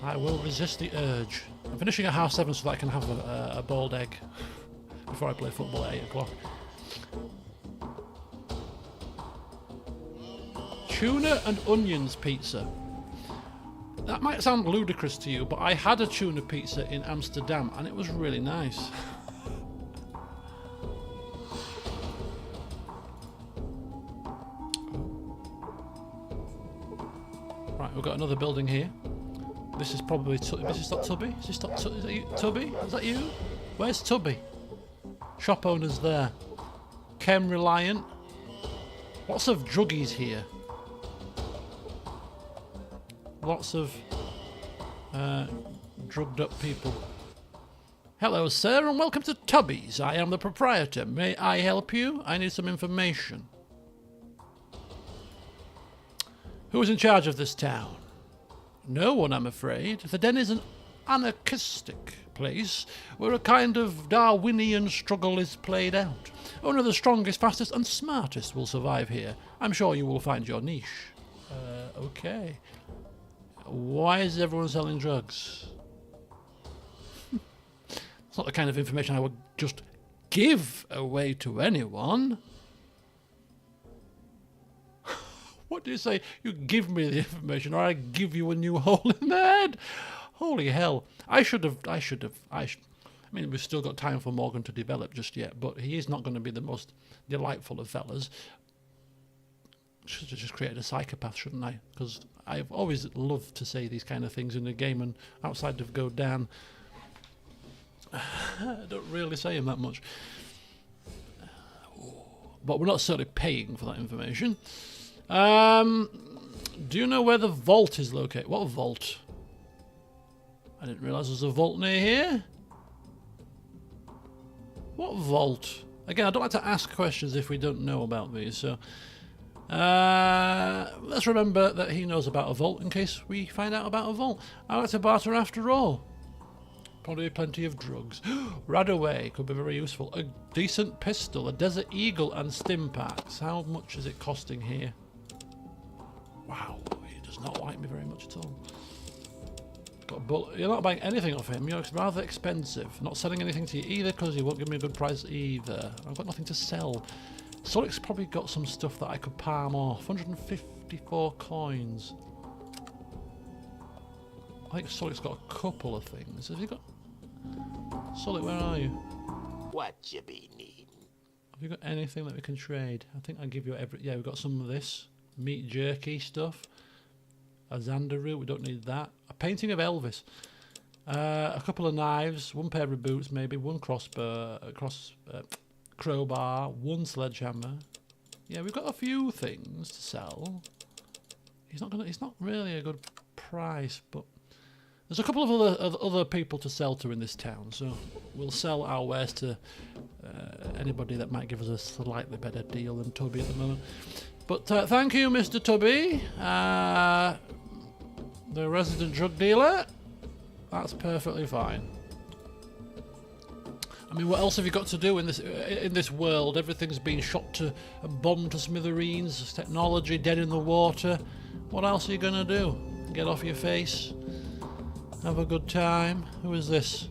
I will resist the urge. I'm finishing at 7:30 so that I can have a boiled egg before I play football at 8 o'clock. Tuna and onions pizza. That might sound ludicrous to you, but I had a tuna pizza in Amsterdam and it was really nice. Right, we've got another building here. This is probably this is not Tubby? Is that you? Tubby? Is that you? Where's Tubby? Shop owners there. Chem Reliant. Lots of druggies here. Lots of drugged up people. Hello, sir, and welcome to Tubby's. I am the proprietor. May I help you? I need some information. Who is in charge of this town? No one, I'm afraid. The den is an anarchistic place where a kind of Darwinian struggle is played out. Only the strongest, fastest, and smartest will survive here. I'm sure you will find your niche. Okay. Why is everyone selling drugs? It's not the kind of information I would just give away to anyone. What do you say? You give me the information or I give you a new hole in the head? Holy hell. I mean, we've still got time for Morgan to develop just yet, but he is not going to be the most delightful of fellas. Should have just created a psychopath, shouldn't I? Because I've always loved to say these kind of things in the game, and outside of Godan, I don't really say him that much. But we're not certainly paying for that information. Do you know where the vault is located? What vault? I didn't realise there was a vault near here. What vault? Again, I don't like to ask questions if we don't know about these, so... let's remember that he knows about a vault in case we find out about a vault. I like to barter after all. Probably plenty of drugs. Radaway could be very useful. A decent pistol, a Desert Eagle, and stim packs. How much is it costing here? Wow, he does not like me very much at all. You're not buying anything off him. You're rather expensive. Not selling anything to you either because he won't give me a good price either. I've got nothing to sell. Sonic's probably got some stuff that I could palm off. 154 coins. I think Sonic's got a couple of things. Has he got... Sonic, where are you? What you be needing? Have you got anything that we can trade? I think I'll give you every... Yeah, we've got some of this. Meat jerky stuff. A Xander root, we don't need that. A painting of Elvis. A couple of knives. One pair of boots, maybe. One crossbow... crowbar, one sledgehammer. Yeah, we've got a few things to sell. He's not really a good price, but there's a couple of other people to sell to in this town, so we'll sell our wares to anybody that might give us a slightly better deal than Tubby at the moment. But thank you, Mr. Tubby, the resident drug dealer. That's perfectly fine. I mean, what else have you got to do in this world? Everything's been shot to and bombed to smithereens. There's technology dead in the water. What else are you gonna do? Get off your face? Have a good time? Who is this?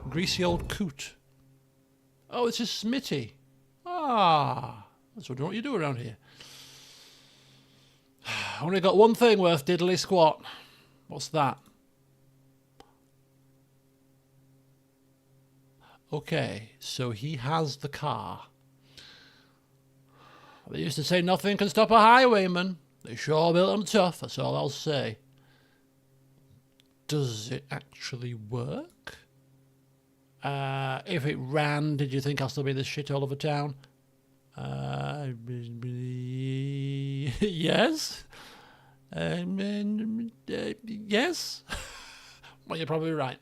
Greasy old coot. Oh, this is Smitty. Ah, that's what you do around here. Only got one thing worth diddly squat. What's that? Okay, so he has the car. They used to say nothing can stop a highwayman. They sure built them tough, that's all I'll say. Does it actually work? If it ran, did you think I'll still be this shit all over town? Yes. Yes. Well, you're probably right.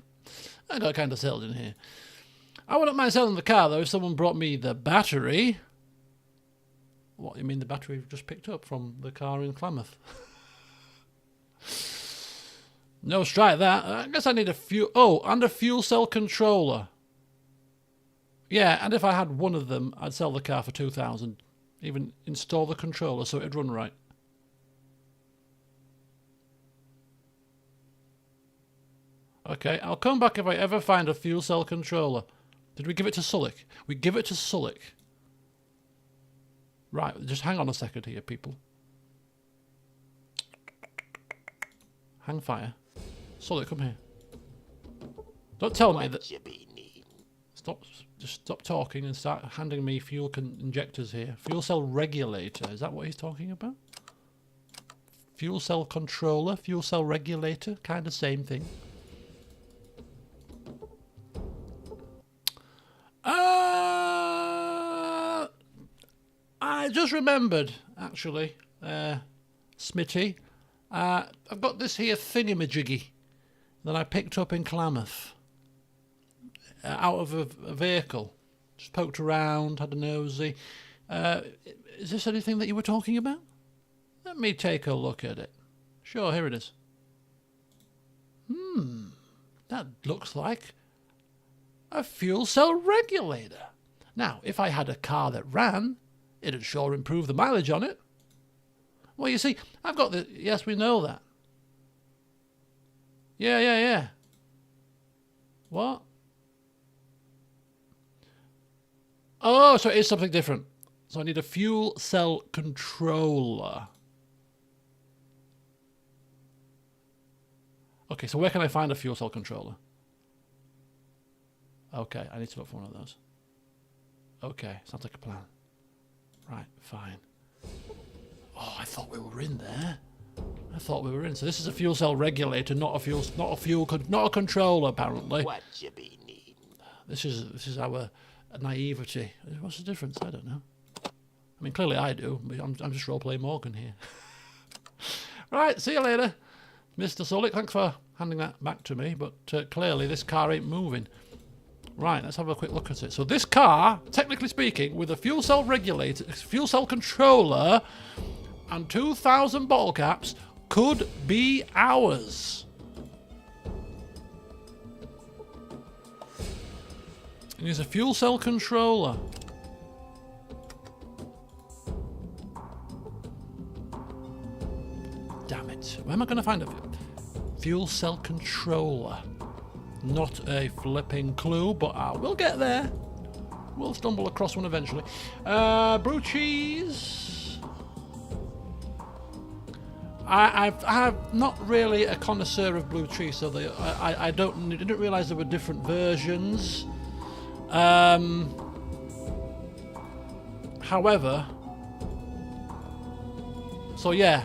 I got kind of settled in here. I wouldn't mind selling the car, though, if someone brought me the battery. What, you mean the battery you've just picked up from the car in Klamath? No, strike that. I guess I need a fuel... Oh, and a fuel cell controller. Yeah, and if I had one of them, I'd sell the car for $2,000. Even install the controller so it'd run right. Okay, I'll come back if I ever find a fuel cell controller. Did we give it to Sulik? We give it to Sulik. Right, just hang on a second here, people. Hang fire. Sulik, come here. Don't tell me that... Just stop talking and start handing me fuel injectors here. Fuel cell regulator, is that what he's talking about? Fuel cell controller, fuel cell regulator, kind of same thing. I just remembered, actually, Smitty. I've got this here thingamajiggy that I picked up in Klamath. Out of a vehicle. Just poked around, had a nosy. Is this anything that you were talking about? Let me take a look at it. Sure, here it is. That looks like a fuel cell regulator. Now, if I had a car that ran, it'd sure improve the mileage on it. Well, you see, I've got the... Yes, we know that. Yeah. What? Oh, so it is something different. So I need a fuel cell controller. Okay, so where can I find a fuel cell controller? Okay, I need to look for one of those. Okay, sounds like a plan. Right, fine. Oh, I thought we were in there. I thought we were in. So this is a fuel cell regulator, not a controller, apparently. What you be needing? This is our naivety. What's the difference? I don't know. I mean, clearly I do. But I'm just role-playing Morgan here. Right, see you later, Mr. Sulik. Thanks for handing that back to me. But clearly this car ain't moving. Right, let's have a quick look at it. So this car, technically speaking, with a fuel cell regulator, fuel cell controller, and 2,000 bottle caps, could be ours. It is a fuel cell controller. Damn it. Where am I going to find a fuel cell controller? Not a flipping clue, but we'll get there. We'll stumble across one eventually. Brew cheese. I'm not really a connoisseur of blue cheese, so I didn't realise there were different versions. However, so yeah,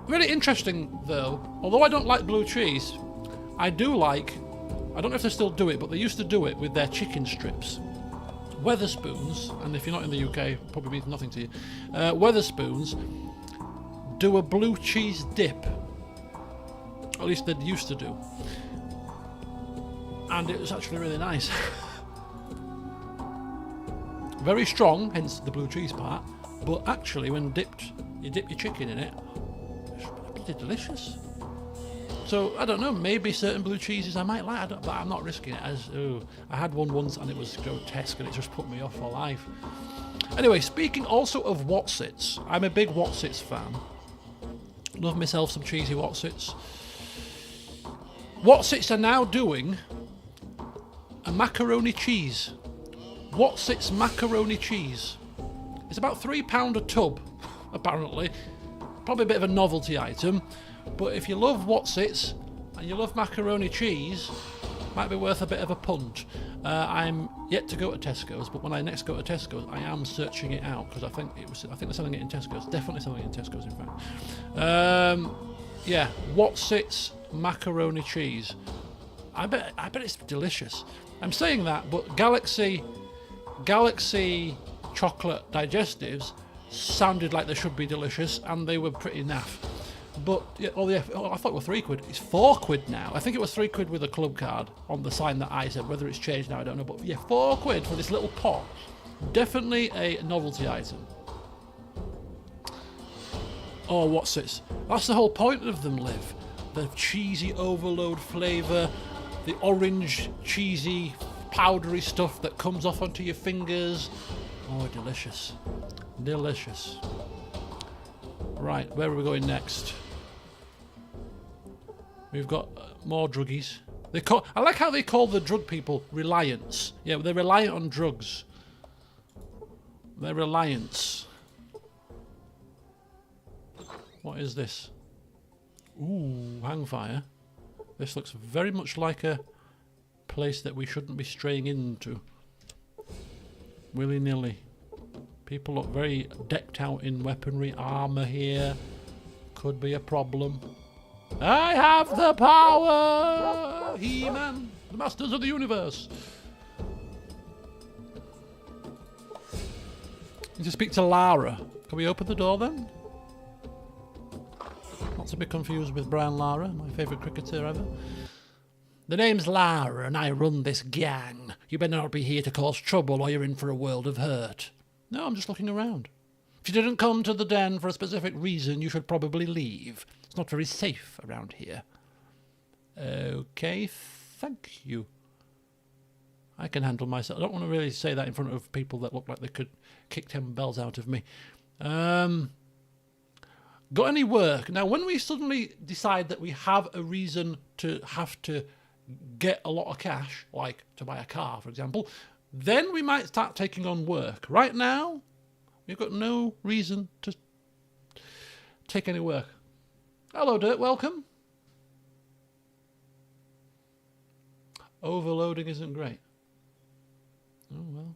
really interesting though. Although I don't like blue cheese, I do like, I don't know if they still do it, but they used to do it with their chicken strips. Weatherspoons, and if you're not in the UK, it probably means nothing to you. Weatherspoons do a blue cheese dip. At least they used to do. And it was actually really nice. Very strong, hence the blue cheese part, but actually when you dip your chicken in it, it's bloody delicious. So I don't know. Maybe certain blue cheeses I might like, but I'm not risking it. I had one once and it was grotesque and it just put me off for life. Anyway, speaking also of Wotsits, I'm a big Wotsits fan. Love myself some cheesy Wotsits. Wotsits are now doing a macaroni cheese. Wotsits macaroni cheese. It's about £3 a tub, apparently. Probably a bit of a novelty item, but if you love Wotsits and you love macaroni cheese, might be worth a bit of a punt. I'm yet to go to Tesco's, but when I next go to Tesco's, I am searching it out because I think they're selling it in Tesco's. Definitely selling it in Tesco's, in fact. Yeah, Wotsits macaroni cheese. I bet it's delicious. I'm saying that, but Galaxy chocolate digestives sounded like they should be delicious, and they were pretty naff. But yeah, I thought it was £3. It's £4 now. I think it was £3 with a club card on the sign that I said. Whether it's changed now, I don't know. But yeah, £4 for this little pot. Definitely a novelty item. Oh, what's this? That's the whole point of them, Liv. The cheesy overload flavour, the orange, cheesy, powdery stuff that comes off onto your fingers. Oh, delicious. Delicious. Right, where are we going next? We've got more druggies. I like how they call the drug people reliants. Yeah, they're reliant on drugs. They're reliants. What is this? Ooh, hangfire. This looks very much like a place that we shouldn't be straying into. Willy-nilly. People look very decked out in weaponry, armour here. Could be a problem. I have the power! He-Man, the masters of the universe. Need to speak to Lara. Can we open the door then? Not to be confused with Brian Lara, my favourite cricketer ever. The name's Lara and I run this gang. You better not be here to cause trouble or you're in for a world of hurt. No, I'm just looking around. If you didn't come to the den for a specific reason, you should probably leave. It's not very safe around here. Okay, thank you. I can handle myself. I don't want to really say that in front of people that look like they could kick 10 bells out of me. Got any work? Now, when we suddenly decide that we have a reason to have to get a lot of cash, like to buy a car, for example, then we might start taking on work. Right now, we've got no reason to take any work. Hello, Dirt, welcome. Overloading isn't great. Oh, well.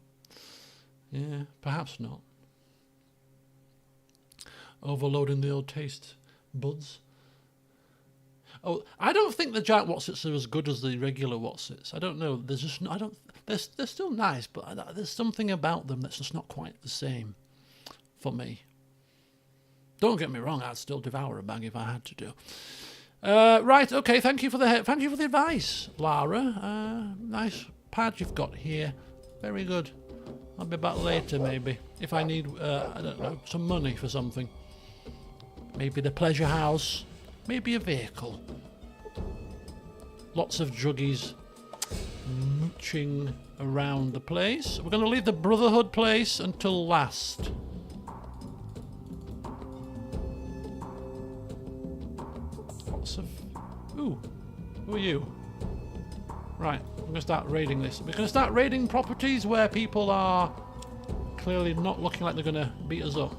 Yeah, perhaps not. Overloading the old taste buds. Oh, I don't think the giant Wotsits are as good as the regular Wotsits. I don't know. There's just they're still nice, but there's something about them that's just not quite the same for me. Don't get me wrong. I'd still devour a bag if I had to do. Right. Okay. Thank you for the advice, Lara. Nice pad you've got here. Very good. I'll be back later maybe if I need I don't know, some money for something. Maybe the pleasure house. Maybe a vehicle. Lots of druggies mooching around the place. We're going to leave the Brotherhood place until last. Lots of... Ooh. Who are you? Right, we're going to start raiding this. We're going to start raiding properties where people are clearly not looking like they're going to beat us up.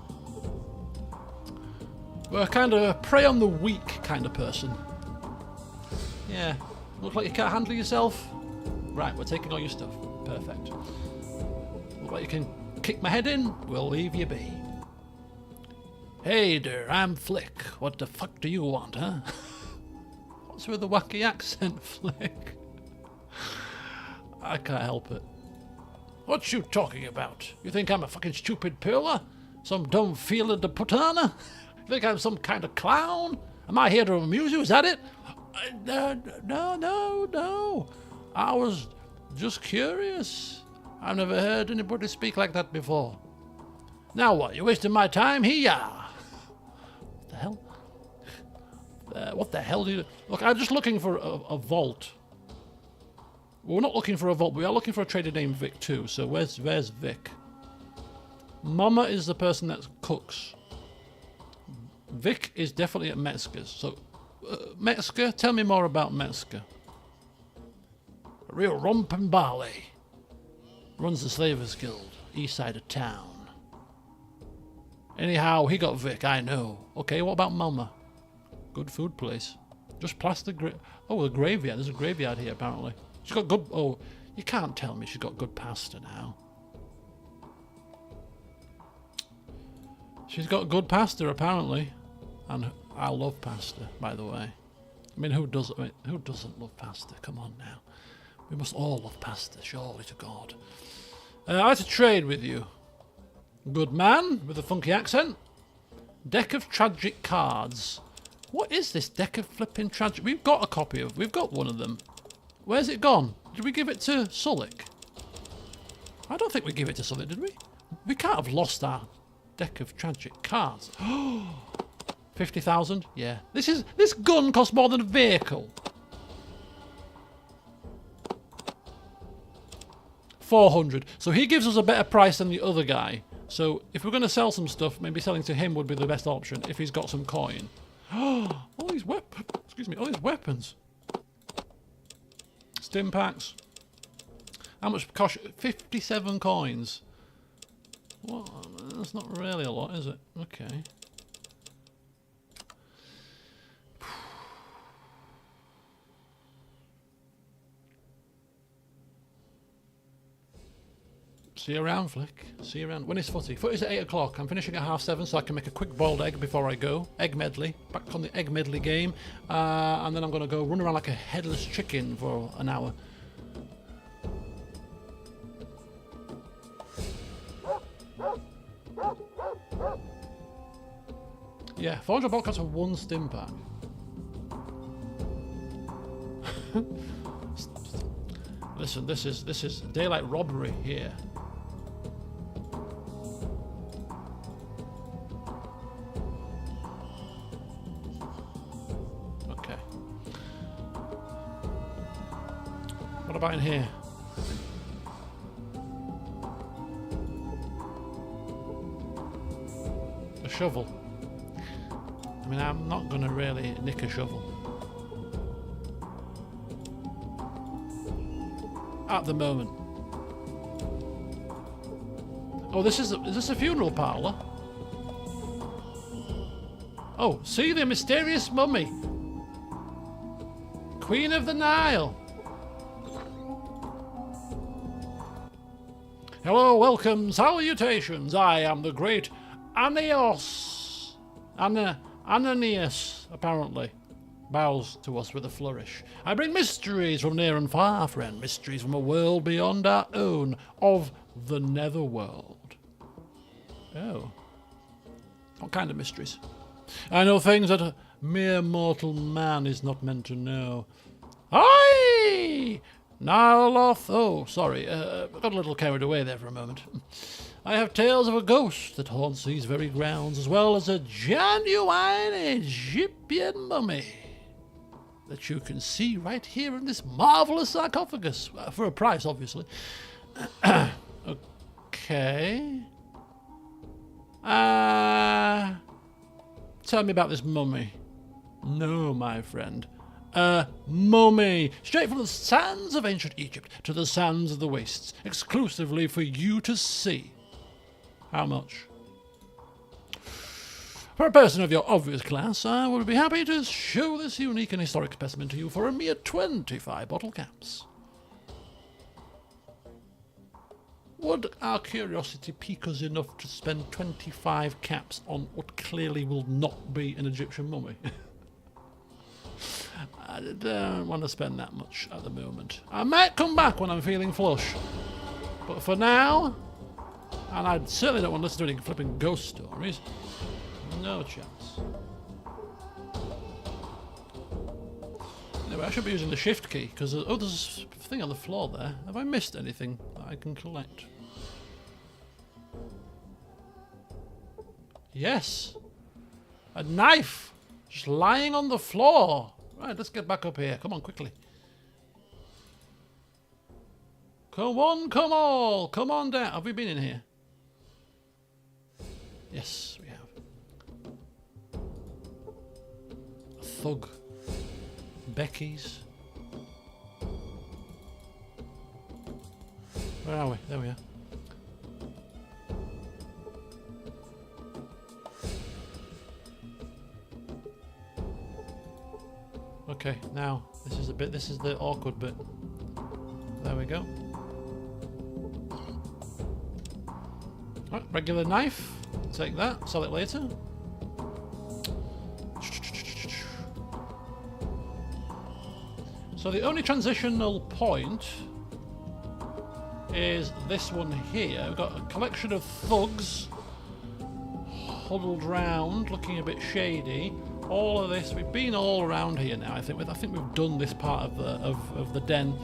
We're kind of a prey on the weak kind of person. Yeah. Look like you can't handle yourself? Right, we're taking all your stuff. Perfect. Look like you can kick my head in? We'll leave you be. Hey there, I'm Flick. What the fuck do you want, huh? What's with the wacky accent, Flick? I can't help it. What you talking about? You think I'm a fucking stupid pillar? Some dumb feeler to put on? You think I'm some kind of clown? Am I here to amuse you? Is that it? No. I was just curious. I've never heard anybody speak like that before. Now what? You wasting my time? Here ya! What the hell? What the hell do you... Look, I'm just looking for a vault. Well, we're not looking for a vault, but we are looking for a trader named Vic too. So where's Vic? Mama is the person that cooks. Vic is definitely at Metzger's. So, Metzger, tell me more about Metzger. A real rump and barley. Runs the Slavers Guild, east side of town. Anyhow, he got Vic, I know. Okay, what about Mama? Good food place. Just plastic oh, a graveyard. There's a graveyard here, apparently. She's got good... Oh, you can't tell me she's got good pasta now. She's got good pasta, apparently. And I love pasta, by the way. I mean, who doesn't love pasta? Come on now. We must all love pasta, surely to God. I'd like to trade with you. Good man, with a funky accent. Deck of tragic cards. What is this deck of flipping tragic? We've got a copy of... We've got one of them. Where's it gone? Did we give it to Sulik? I don't think we gave it to Sulik, did we? We can't have lost our deck of tragic cards. 50,000? Yeah. This gun costs more than a vehicle. 400. So he gives us a better price than the other guy. So if we're going to sell some stuff, maybe selling to him would be the best option if he's got some coin. All these weapons. Excuse me. All these weapons. Stim packs. How much cost? 57 coins. Well, that's not really a lot, is it? Okay. See you around, Flick. See you around. When is footy? Footy's at 8 o'clock. I'm finishing at 7:30 so I can make a quick boiled egg before I go. Egg medley. Back on the egg medley game. And then I'm going to go run around like a headless chicken for an hour. Yeah, 400 bucks costs for one stim pack. Listen, this is daylight robbery here. Okay. What about in here? A shovel. I mean, I'm not going to really nick a shovel. At the moment. Oh, is this a funeral parlour? Oh, see the mysterious mummy. Queen of the Nile. Hello, welcome, salutations. I am the great Ananias, apparently. Bows to us with a flourish. I bring mysteries from near and far, friend. Mysteries from a world beyond our own, of the netherworld. Oh. What kind of mysteries? I know things that a mere mortal man is not meant to know. Aye! Narloth. Oh, sorry. Got a little carried away there for a moment. I have tales of a ghost that haunts these very grounds, as well as a genuine Egyptian mummy that you can see right here in this marvelous sarcophagus. For a price, obviously. Okay. Tell me about this mummy. No, my friend. Mummy. Straight from the sands of ancient Egypt to the sands of the wastes. Exclusively for you to see. How much? For a person of your obvious class, I would be happy to show this unique and historic specimen to you for a mere 25 bottle caps. Would our curiosity pique us enough to spend 25 caps on what clearly will not be an Egyptian mummy? I don't want to spend that much at the moment. I might come back when I'm feeling flush. But for now, and I certainly don't want to listen to any flipping ghost stories, no chance. Anyway, I should be using the shift key, because there's a thing on the floor there. Have I missed anything that I can collect? Yes! A knife! Just lying on the floor. Right, let's get back up here. Come on, quickly. Come on, come on. Come on down. Have we been in here? Yes, we have. A thug. Becky's. Where are we? There we are. Okay, now this is the awkward bit. There we go. Right, regular knife. Take that, sell it later. So the only transitional point is this one here. We've got a collection of thugs huddled round, looking a bit shady. All of this, we've been all around here now. I think we've done this part of the den.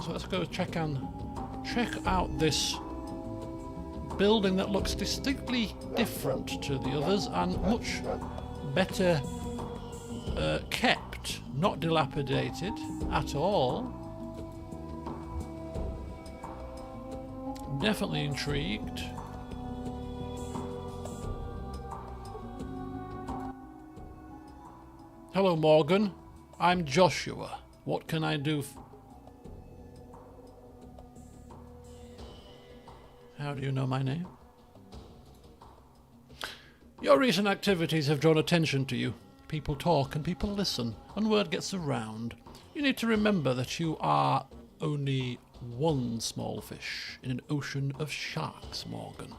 So let's go check out this building that looks distinctly different to the others and much better kept, not dilapidated at all. Definitely intrigued. Hello, Morgan. I'm Joshua. What can I do? How do you know my name? Your recent activities have drawn attention to you. People talk and people listen, and word gets around. You need to remember that you are only one small fish in an ocean of sharks, Morgan.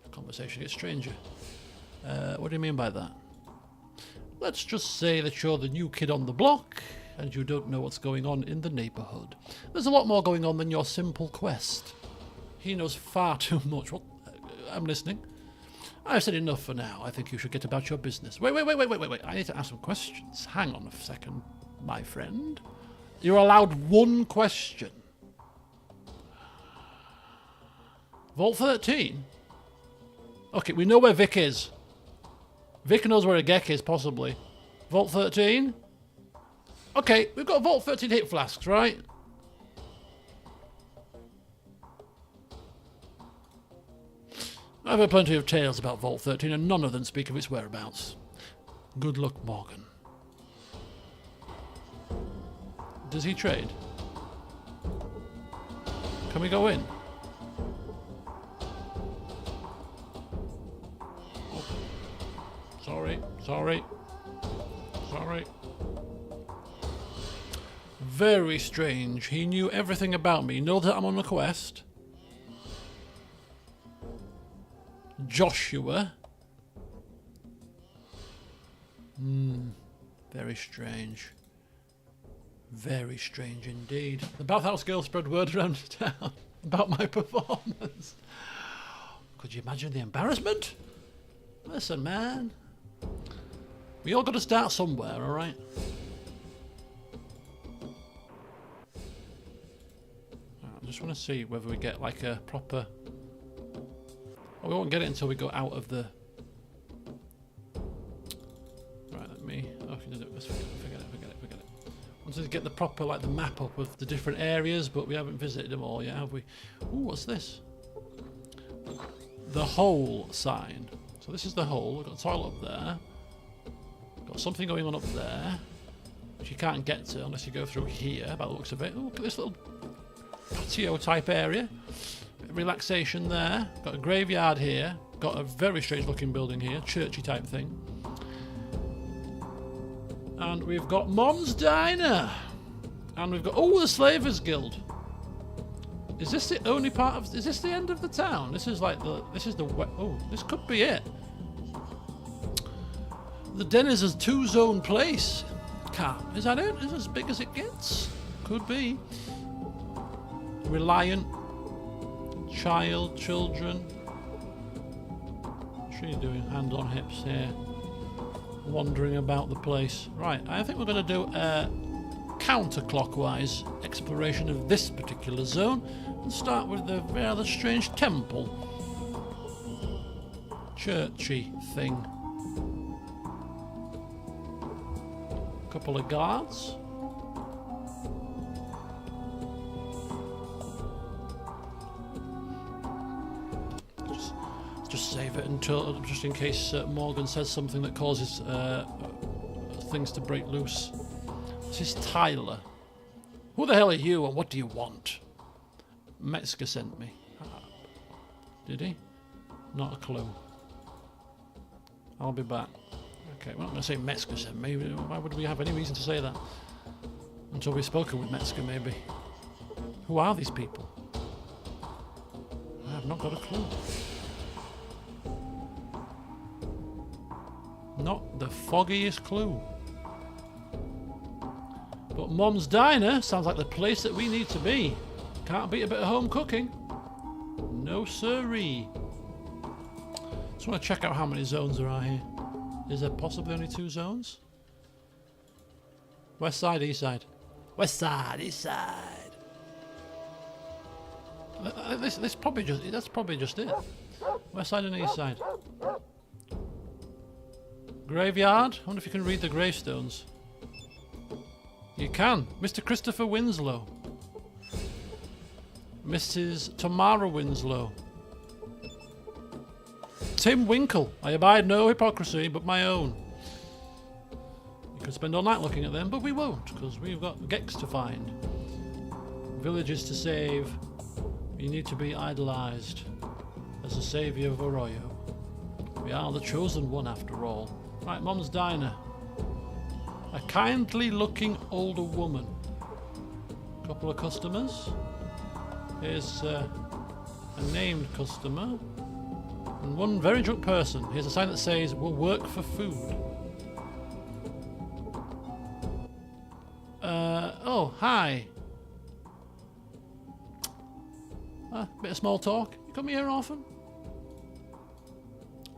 The conversation gets stranger. What do you mean by that? Let's just say that you're the new kid on the block and you don't know what's going on in the neighbourhood. There's a lot more going on than your simple quest. He knows far too much. What? I'm listening. I've said enough for now. I think you should get about your business. Wait. I need to ask some questions. Hang on a second, my friend. You're allowed one question. Vault 13? Okay, we know where Vic is. Vic knows where a Gek is, possibly. Vault 13? Okay, we've got Vault 13 hit flasks, right? I've heard plenty of tales about Vault 13, and none of them speak of its whereabouts. Good luck, Morgan. Does he trade? Can we go in? Sorry. Very strange. He knew everything about me. He knows that I'm on a quest. Joshua. Very strange. Very strange indeed. The bathhouse girl spread word around town about my performance. Could you imagine the embarrassment? Listen, man. We all got to start somewhere, alright? I just want to see whether we get like a proper... Oh, we won't get it until we go out of the... Right, let me... Oh, let's forget it. Once we get the proper, like the map up of the different areas, but we haven't visited them all yet, have we? Ooh, what's this? The hole sign. So this is the hole. We've got a toilet up there. Got something going on up there, which you can't get to unless you go through here, by the looks of it. Oh, look at this little patio type area. Bit of relaxation there. Got a graveyard here. Got a very strange looking building here, churchy type thing. And we've got Mom's Diner. And we've got, oh, the Slavers Guild. Is this the only part of, is this the end of the town? This is like the, oh, this could be it. The den is a two-zone place. Is that it? Is it as big as it gets? Could be. Reliant. Children. What's she doing? Hand on hips here. Wandering about the place. Right, I think we're going to do a counterclockwise exploration of this particular zone and start with the rather strange temple. churchy thing. Couple of guards. Just save it until, just in case Morgan says something that causes things to break loose. This is Tyler. Who the hell are you and what do you want? Metzger sent me. Did he? Not a clue. I'll be back. Okay, we're not going to say Metzger sent me. Why would we have any reason to say that? Until we've spoken with Metzger, maybe. Who are these people? I have not got a clue. Not the foggiest clue. But Mom's Diner sounds like the place that we need to be. Can't beat a bit of home cooking. No siree. Just want to check out how many zones there are here. Is there possibly only 2 zones? West side, east side. West side, east side. That's probably just it. West side and east side. Graveyard. I wonder if you can read the gravestones. You can. Mr. Christopher Winslow. Mrs. Tamara Winslow. Tim Winkle. I abide no hypocrisy but my own. You could spend all night looking at them, but we won't, because we've got Gex to find. Villages to save. You need to be idolised as the saviour of Arroyo. We are the chosen one after all. Right, Mom's Diner. A kindly looking older woman. Couple of customers. Here's a named customer. And one very drunk person. Here's a sign that says, "We'll work for food." Oh, hi. Bit of small talk. You come here often?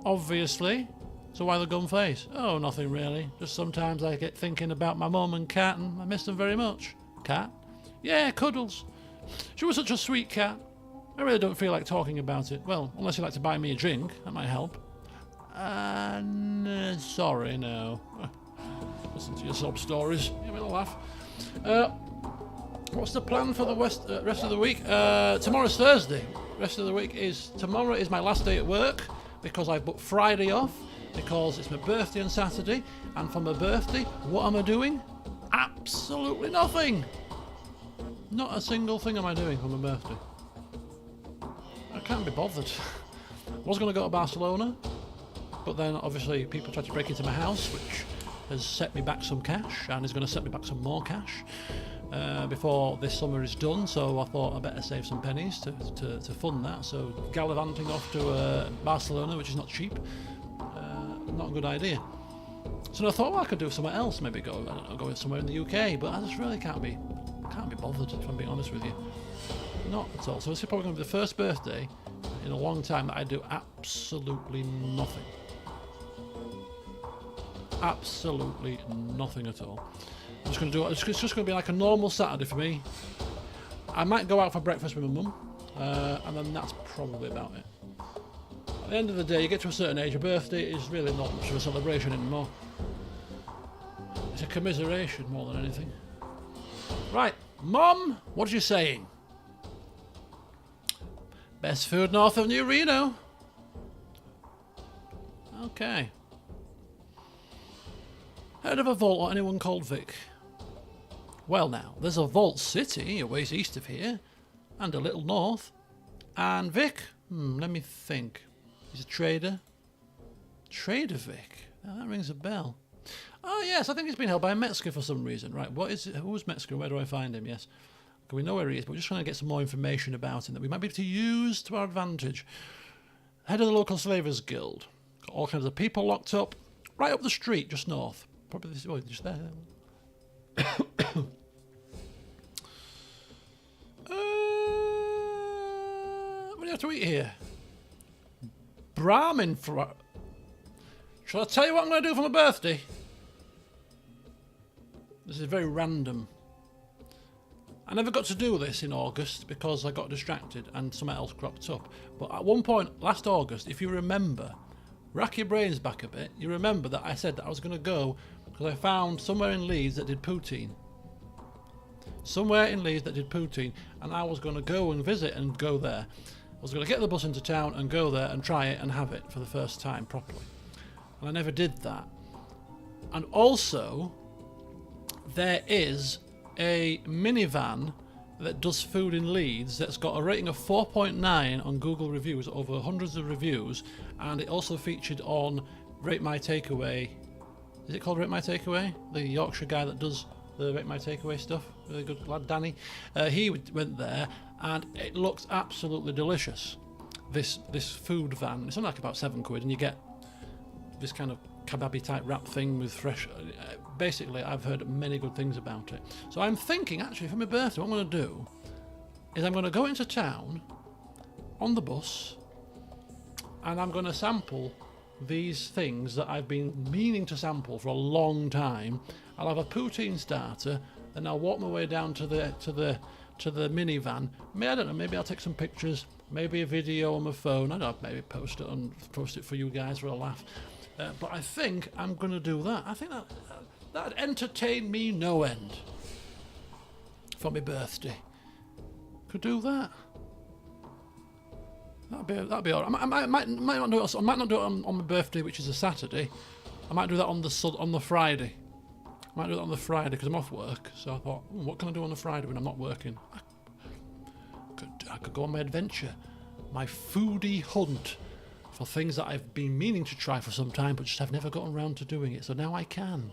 Obviously. So why the gum face? Oh, nothing really. Just sometimes I get thinking about my mum and cat and I miss them very much. Cat? Yeah, Cuddles. She was such a sweet cat. I really don't feel like talking about it. Well, unless you'd like to buy me a drink, that might help. Sorry, no. Listen to your sob stories. Give me a laugh. What's the plan for the rest of the week? Tomorrow's Thursday. Rest of the week is... Tomorrow is my last day at work because I've booked Friday off because it's my birthday on Saturday. And for my birthday, what am I doing? Absolutely nothing. Not a single thing am I doing for my birthday. I can't be bothered. I was going to go to Barcelona, but then obviously people tried to break into my house, which has set me back some cash and is going to set me back some more cash before this summer is done. So I thought I better save some pennies to fund that. So gallivanting off to Barcelona, which is not cheap, not a good idea. So I thought, well, I could do somewhere else, maybe go somewhere in the UK, but I just really can't be bothered, if I'm being honest with you. Not at all. So this is probably going to be the first birthday in a long time that I do absolutely nothing. Absolutely nothing at all. I'm just going to do it. It's just going to be like a normal Saturday for me. I might go out for breakfast with my mum, and then that's probably about it. At the end of the day, you get to a certain age, a birthday is really not much of a celebration anymore. It's a commiseration more than anything. Right, Mum, what are you saying? Best food north of New Reno. Okay. Heard of a vault or anyone called Vic? Well now, there's a vault city a ways east of here, and a little north. And Vic? Let me think. He's a trader. Trader Vic? Now that rings a bell. Oh yes, I think he's been held by Metzger for some reason. Right, who's Metzger? Where do I find him? Yes. We know where he is, but we're just trying to get some more information about him that we might be able to use to our advantage. Head of the local slavers guild. Got all kinds of people locked up. Right up the street, just north. Probably this, oh, just there. What do you have to eat here? Brahmin fry. Shall I tell you what I'm going to do for my birthday? This is very random. I never got to do this in August because I got distracted and something else cropped up. But at one point last August, if you remember, rack your brains back a bit. You remember that I said that I was going to go because I found somewhere in Leeds that did poutine. Somewhere in Leeds that did poutine, and I was going to go and visit and go there. I was going to get the bus into town and go there and try it and have it for the first time properly. And I never did that. And also, there is a minivan that does food in Leeds that's got a rating of 4.9 on Google reviews, over hundreds of reviews, and it also featured on Rate My Takeaway. Is it called Rate My Takeaway? The Yorkshire guy that does the Rate My Takeaway stuff, really good lad, Danny. He went there, and it looks absolutely delicious. This food van, it's only like about £7, and you get this kind of kebabby type wrap thing with fresh. Basically, I've heard many good things about it. So I'm thinking, actually, for my birthday, what I'm going to do is I'm going to go into town on the bus, and I'm going to sample these things that I've been meaning to sample for a long time. I'll have a poutine starter, then I'll walk my way down to the minivan. I don't know. Maybe I'll take some pictures. Maybe a video on my phone. I don't know. Maybe post it for you guys for a laugh. But I think I'm going to do that. I think that'd entertain me no end for my birthday. Could do that. That'd be alright. I might not do it. I might not do it on my birthday, which is a Saturday. I might do that on the Friday. I might do that on the Friday because I'm off work. So I thought, what can I do on the Friday when I'm not working? I could go on my adventure, my foodie hunt for things that I've been meaning to try for some time, but just have never gotten around to doing it. So now I can.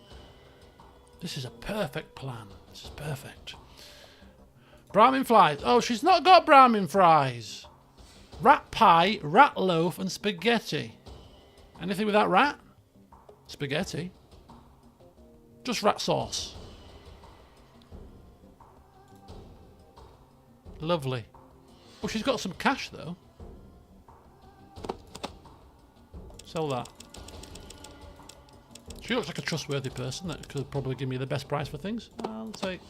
This is a perfect plan. This is perfect. Brahmin fries. Oh, she's not got Brahmin fries. Rat pie, rat loaf, and spaghetti. Anything with that rat? Spaghetti. Just rat sauce. Lovely. Oh, she's got some cash though. Sell that. She looks like a trustworthy person that could probably give me the best price for things. I'll take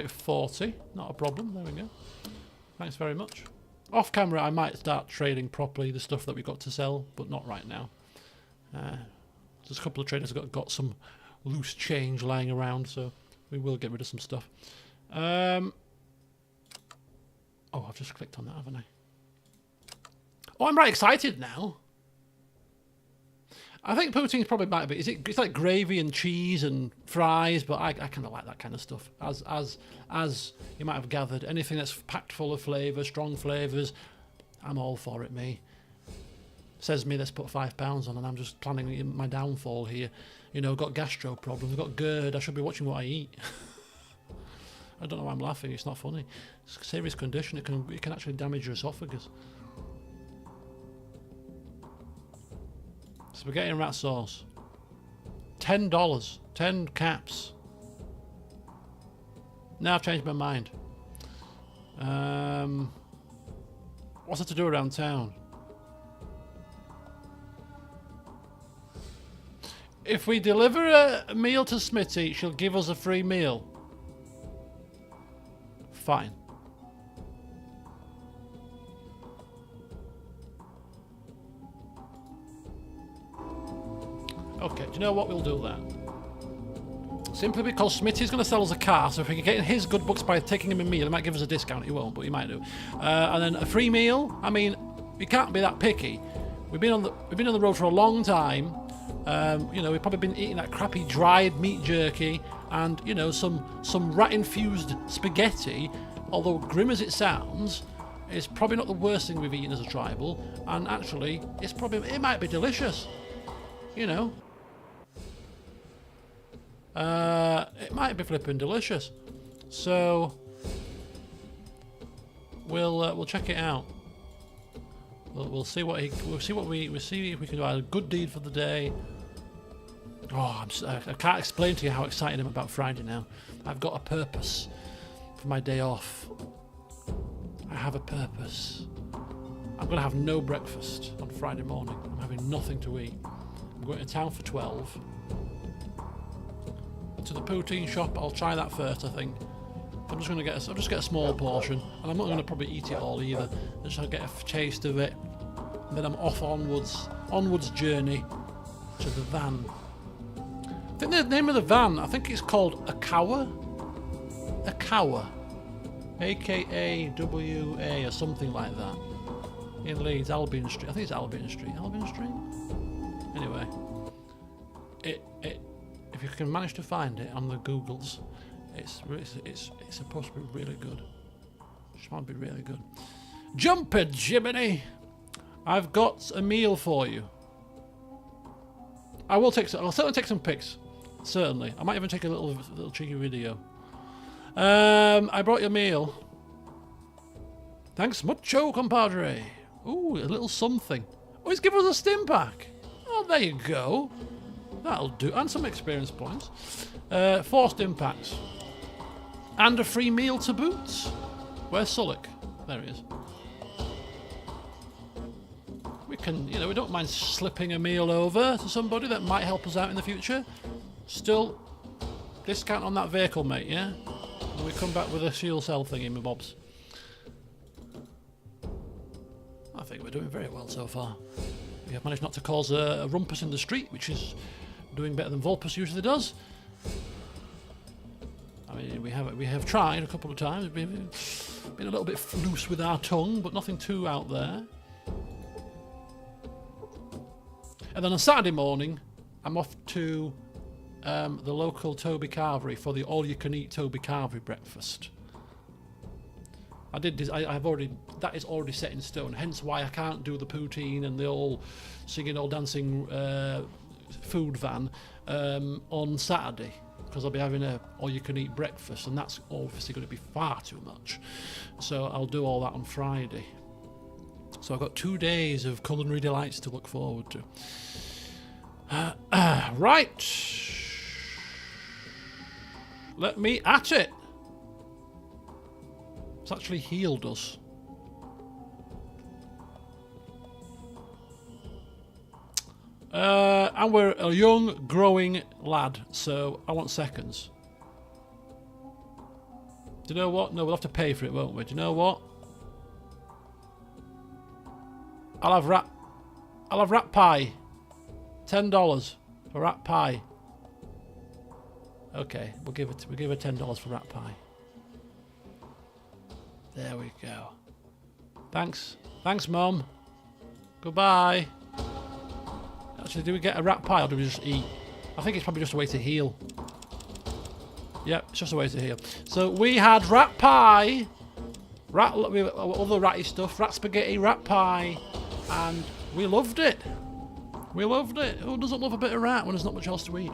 40. Not a problem. There we go. Thanks very much. Off camera, I might start trading properly the stuff that we've got to sell, but not right now. There's a couple of traders that got some loose change lying around, so we will get rid of some stuff. Oh, I've just clicked on that, haven't I? Oh, I'm right excited now. I think poutine probably might be. It's like gravy and cheese and fries, but I kind of like that kind of stuff. As you might have gathered, anything that's packed full of flavour, strong flavours, I'm all for it. Me says me, let's put £5 on, and I'm just planning my downfall here. You know, got gastro problems, got GERD. I should be watching what I eat. I don't know why I'm laughing. It's not funny. It's a serious condition. It can actually damage your esophagus. Spaghetti and rat sauce. $10. 10 caps. Now I've changed my mind. What's it to do around town? If we deliver a meal to Smitty, she'll give us a free meal. Fine. Okay, do you know what? We'll do that. Simply because Smitty's going to sell us a car, so if we can get in his good books by taking him a meal, he might give us a discount. He won't, but he might do. And then a free meal. I mean, we can't be that picky. We've been on the road for a long time. You know, we've probably been eating that crappy dried meat jerky and, you know, some rat-infused spaghetti. Although grim as it sounds, it's probably not the worst thing we've eaten as a tribal. And actually, it might be delicious. You know. It might be flipping delicious, so we'll check it out. We'll see what we'll see if we can do a good deed for the day. Oh, I can't explain to you how excited I'm about Friday now. I've got a purpose for my day off. I have a purpose. I'm going to have no breakfast on Friday morning. I'm having nothing to eat. I'm going to town for 12. To the poutine shop. I'll try that first, I think. I'll just get a small portion, and I'm not going to probably eat it all either. Just to get a taste of it. then I'm off onwards journey to the van. I think the name of the van, I think it's called Akawa. AKAWA or something like that. In Leeds, Albion Street. I think it's Albion Street. Albion Street? Anyway. If you can manage to find it on the Googles, it's supposed to be really good. It might be really good. Jumper Jiminy! I've got a meal for you. I'll certainly take some pics. Certainly. I might even take a little cheeky video. I brought you a meal. Thanks mucho, compadre. Ooh, a little something. Oh, he's given us a stim pack. Oh, there you go. That'll do. And some experience points. 4 stim packs. And a free meal to boot. Where's Sullock? There he is. We can, we don't mind slipping a meal over to somebody that might help us out in the future. Still, discount on that vehicle, mate, yeah? And we come back with a fuel cell thingy, my bobs. I think we're doing very well so far. We have managed not to cause a rumpus in the street, which is doing better than Vulpus usually does. I mean, we have tried a couple of times. We've been a little bit loose with our tongue, but nothing too out there. And then on Saturday morning, I'm off to the local Toby Carvery for the all-you-can-eat Toby Carvery breakfast. That is already set in stone. Hence why I can't do the poutine and the all singing, all dancing food van on Saturday, because I'll be having a all-you-can-eat breakfast, and that's obviously going to be far too much. So I'll do all that on Friday. So I've got 2 days of culinary delights to look forward to. Right. Let me at it. It's actually healed us. And we're a young, growing lad, so I want seconds. Do you know what? No, we'll have to pay for it, won't we? Do you know what? I'll have rat pie. $10 for rat pie. Okay, we'll give her $10 for rat pie. There we go. Thanks, Mum. Goodbye. Actually, do we get a rat pie or do we just eat? I think it's probably just a way to heal. Yep, it's just a way to heal. So we had rat pie, other ratty stuff, rat spaghetti, rat pie, and we loved it. We loved it. Who doesn't love a bit of rat when there's not much else to eat?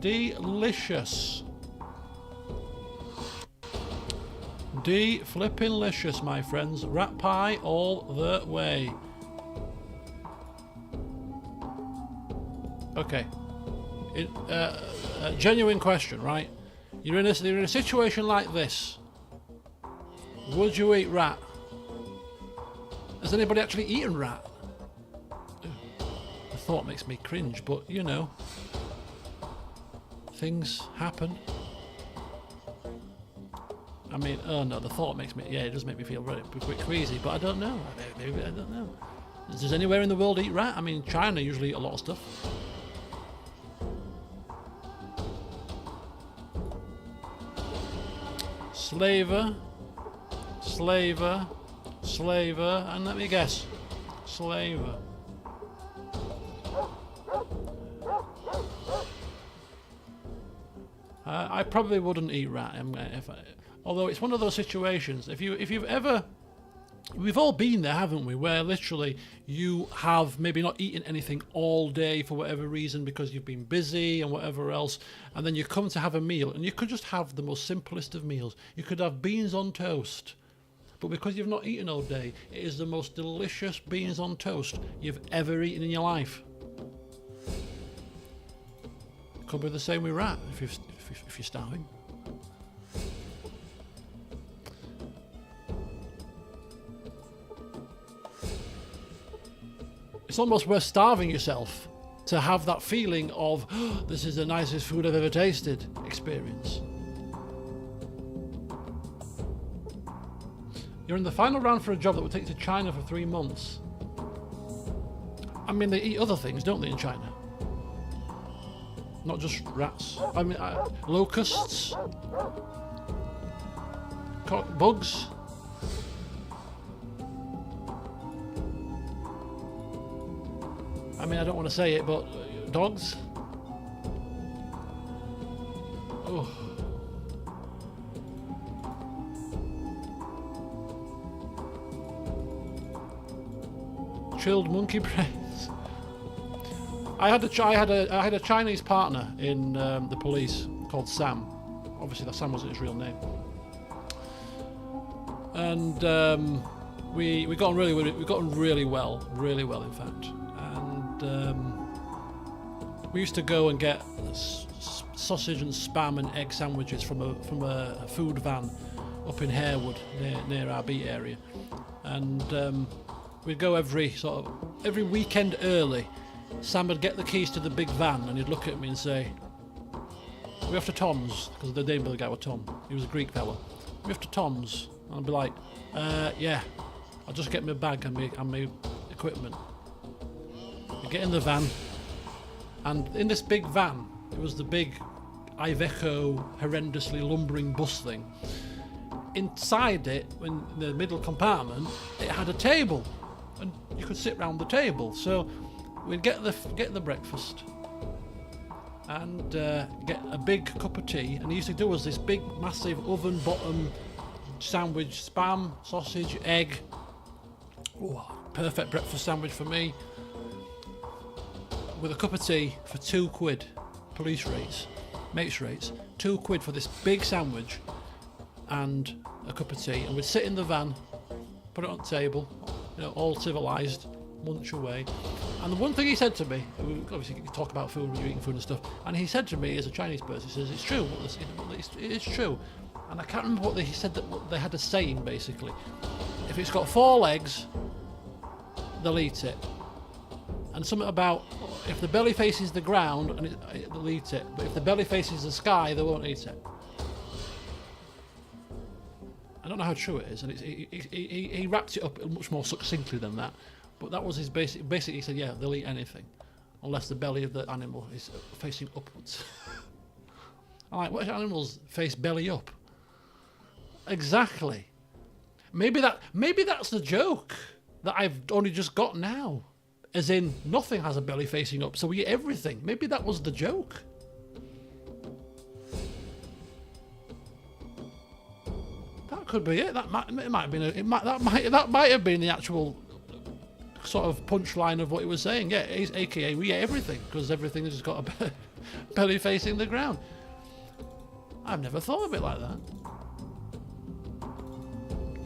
Delicious. De-flippin'-licious, my friends. Rat pie all the way. Okay. Genuine question, right? You're in a situation like this. Would you eat rat? Has anybody actually eaten rat? The thought makes me cringe, but you know, things happen. I mean, oh no, the thought makes me, yeah, it does make me feel very quick queasy, but I don't know. Maybe I don't know. Does anywhere in the world eat rat? I mean, China usually eat a lot of stuff. Slaver, and let me guess, slaver. I probably wouldn't eat rat. Although it's one of those situations. We've all been there, haven't we? Where literally you have maybe not eaten anything all day for whatever reason because you've been busy and whatever else, and then you come to have a meal, and you could just have the most simplest of meals. You could have beans on toast, but because you've not eaten all day, it is the most delicious beans on toast you've ever eaten in your life. Could be the same with rat if you're starving. It's almost worth starving yourself to have that feeling of, oh, this is the nicest food I've ever tasted experience. You're in the final round for a job that would take you to China for 3 months. I mean, they eat other things, don't they, in China? Not just rats. I mean, locusts, bugs. I mean, I don't want to say it, but dogs. Oh. Chilled monkey brains. I had a Chinese partner in the police called Sam. Obviously, that Sam wasn't his real name. And we got on really well, in fact. And we used to go and get sausage and spam and egg sandwiches from a food van up in Harewood near our beat area, and we'd go every weekend early. Sam would get the keys to the big van and he'd look at me and say, "We off to Tom's," because the name of the guy was Tom. He was a Greek fella. "We off to Tom's?" And I'd be like, "Yeah, I'll just get my bag and my equipment." We get in the van, and in this big van, it was the big Iveco horrendously lumbering bus thing. Inside it, in the middle compartment, it had a table, and you could sit round the table. So we'd get the breakfast and get a big cup of tea, and he used to do us this big massive oven bottom sandwich, spam, sausage, egg. Ooh, perfect breakfast sandwich for me, with a cup of tea for £2, police rates, mates rates, £2 for this big sandwich and a cup of tea. And we'd sit in the van, put it on the table, all civilised, munch away. And the one thing he said to me, obviously you can talk about food when you're eating food and stuff, and he said to me as a Chinese person, he says, "It's true, it is true." And I can't remember what he said, what they had a saying basically. If it's got 4 legs, they'll eat it. And something about if the belly faces the ground, and they'll eat it, but if the belly faces the sky, they won't eat it. I don't know how true it is, and he wrapped it up much more succinctly than that. But that was his basic. Basically, he said, "Yeah, they'll eat anything, unless the belly of the animal is facing upwards." I'm like, what animals face belly up? Exactly. Maybe that's the joke that I've only just got now. As in, nothing has a belly facing up, so we eat everything. Maybe that was the joke. That could be it. That might have been the actual sort of punchline of what he was saying. Yeah, AKA we eat everything because everything has got a belly facing the ground. I've never thought of it like that.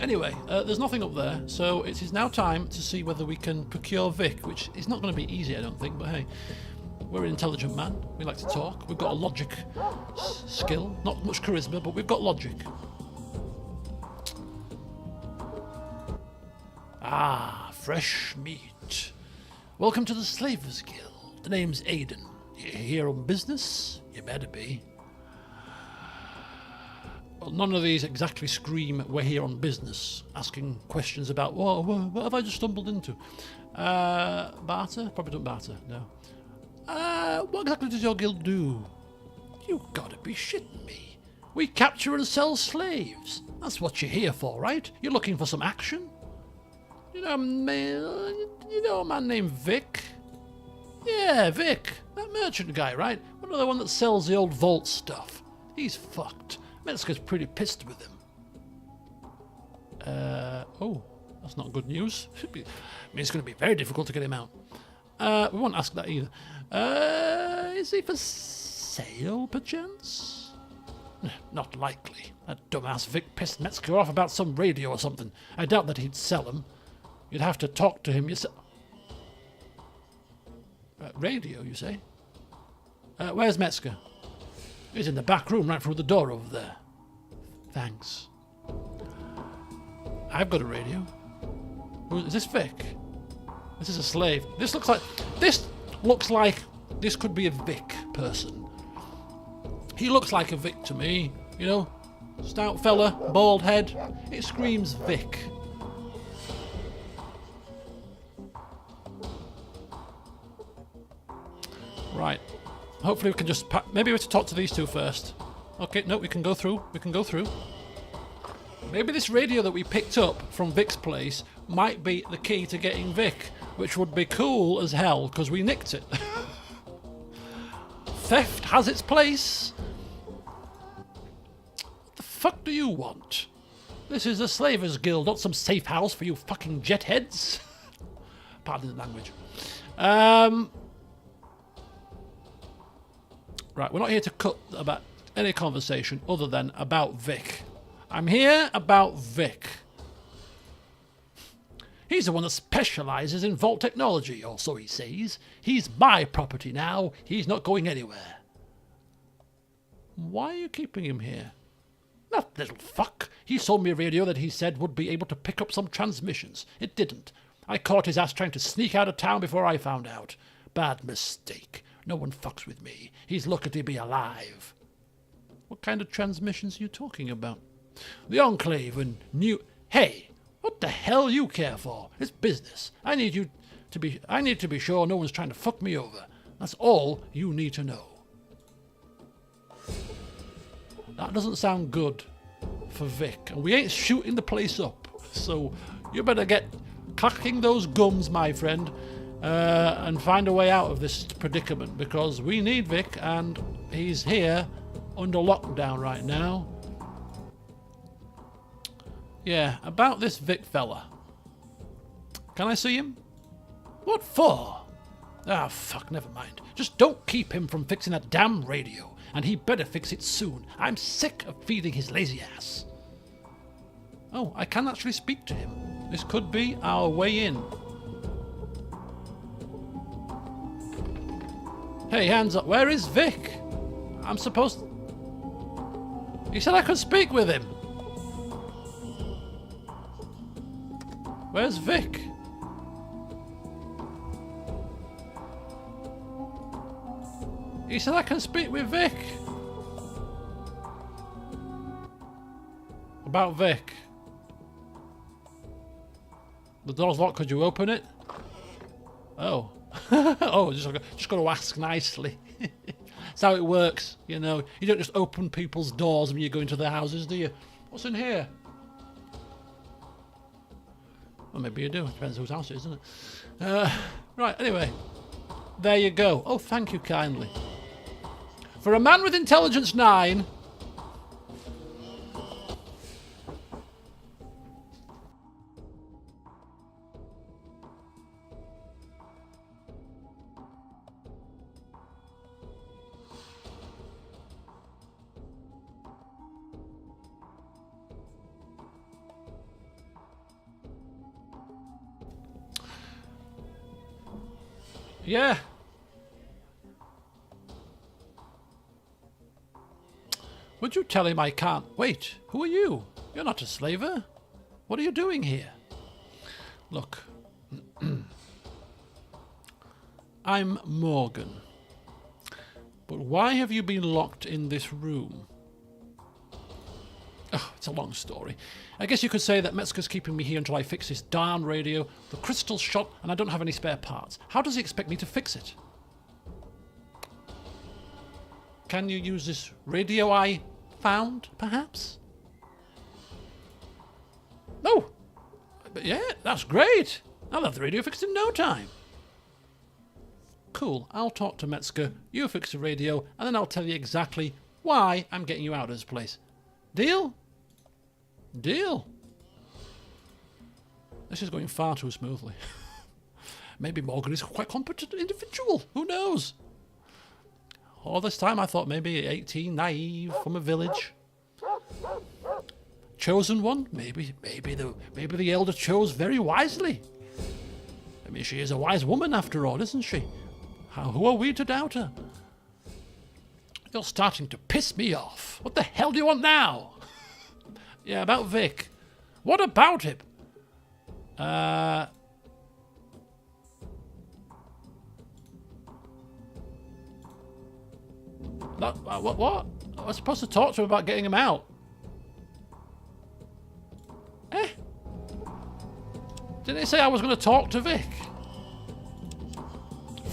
Anyway, there's nothing up there, so it is now time to see whether we can procure Vic, which is not going to be easy, I don't think, but hey, we're an intelligent man, we like to talk, we've got a logic skill, not much charisma, but we've got logic. Ah, fresh meat. Welcome to the Slavers Guild. The name's Aiden. You here on business? You better be. Well, none of these exactly scream, "We're here on business," asking questions about, what have I just stumbled into? Barter? Probably don't barter, no. What exactly does your guild do? You gotta be shitting me. We capture and sell slaves. That's what you're here for, right? You're looking for some action? You know a man named Vic? Yeah, Vic. That merchant guy, right? Another one that sells the old vault stuff. He's fucked. Metzger's pretty pissed with him. Oh, that's not good news. I mean, it's going to be very difficult to get him out. We won't ask that either. Is he for sale, perchance? Not likely. That dumbass Vic pissed Metzger off about some radio or something. I doubt that he'd sell them. You'd have to talk to him yourself. Radio, you say? Where's Metzger? He's in the back room right through the door over there. Thanks. I've got a radio. Is this Vic? This is a slave. This looks like this could be a Vic person. He looks like a Vic to me, you know? Stout fella, bald head. It screams Vic. Right. Hopefully we can just... Maybe we have to talk to these two first. Okay, no, we can go through. We can go through. Maybe this radio that we picked up from Vic's place might be the key to getting Vic, which would be cool as hell, because we nicked it. Theft has its place. What the fuck do you want? This is a slavers guild, not some safe house for you fucking jetheads. Pardon the language. Right, we're not here to cut about any conversation other than about Vic. I'm here about Vic. He's the one that specialises in vault technology, or so he says. He's my property now. He's not going anywhere. Why are you keeping him here? That little fuck. He sold me a radio that he said would be able to pick up some transmissions. It didn't. I caught his ass trying to sneak out of town before I found out. Bad mistake. No one fucks with me. He's lucky to be alive. What kind of transmissions are you talking about? The Enclave and New... Hey, what the hell you care for? It's business. I need to be sure no one's trying to fuck me over. That's all you need to know. That doesn't sound good for Vic. And we ain't shooting the place up. So you better get clacking those gums, my friend, and find a way out of this predicament, because we need Vic, and he's here under lockdown right now. Yeah, about this Vic fella. Can I see him? What for? Ah, fuck, never mind. Just don't keep him from fixing that damn radio, and he better fix it soon. I'm sick of feeding his lazy ass. Oh, I can actually speak to him. This could be our way in. Hey, hands up. Where is Vic? I'm supposed... He said I could speak with him. Where's Vic? He said I can speak with Vic. About Vic. The door's locked. Could you open it? Oh. Oh, just got to ask nicely. That's how it works, you know. You don't just open people's doors when you go into their houses, do you? What's in here? Well, maybe you do. It depends whose house it is, isn't it? Right, anyway. There you go. Oh, thank you kindly. For a man with intelligence 9... Yeah. Would you tell him I can't... Wait, who are you? You're not a slaver. What are you doing here? Look. I'm Morgan. But why have you been locked in this room? Oh, it's a long story. I guess you could say that Metzger's keeping me here until I fix this darn radio. The crystal's shot and I don't have any spare parts. How does he expect me to fix it? Can you use this radio I found, perhaps? No. But yeah, that's great. I'll have the radio fixed in no time. Cool. I'll talk to Metzger, you fix the radio, and then I'll tell you exactly why I'm getting you out of this place. Deal? Deal. This is going far too smoothly. Maybe Morgan is a quite competent individual. Who knows? All this time I thought maybe 18, naive, from a village. Chosen one? Maybe the elder chose very wisely. I mean, she is a wise woman after all, isn't she? Who are we to doubt her? You're starting to piss me off. What the hell do you want now? Yeah, about Vic. What about him? What? I was supposed to talk to him about getting him out. Didn't he say I was going to talk to Vic?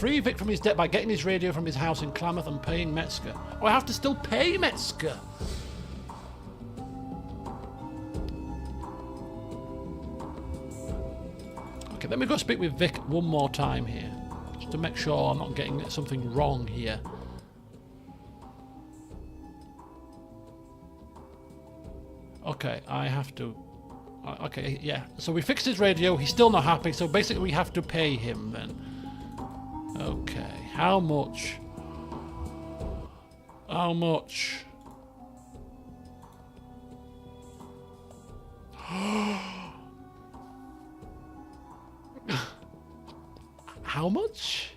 Free Vic from his debt by getting his radio from his house in Klamath and paying Metzger. Oh, I have to still pay Metzger. Okay, let me go speak with Vic one more time here, just to make sure I'm not getting something wrong here. Okay, I have to... Okay, yeah. So we fixed his radio. He's still not happy. So basically we have to pay him then. Okay, how much? How much? How much?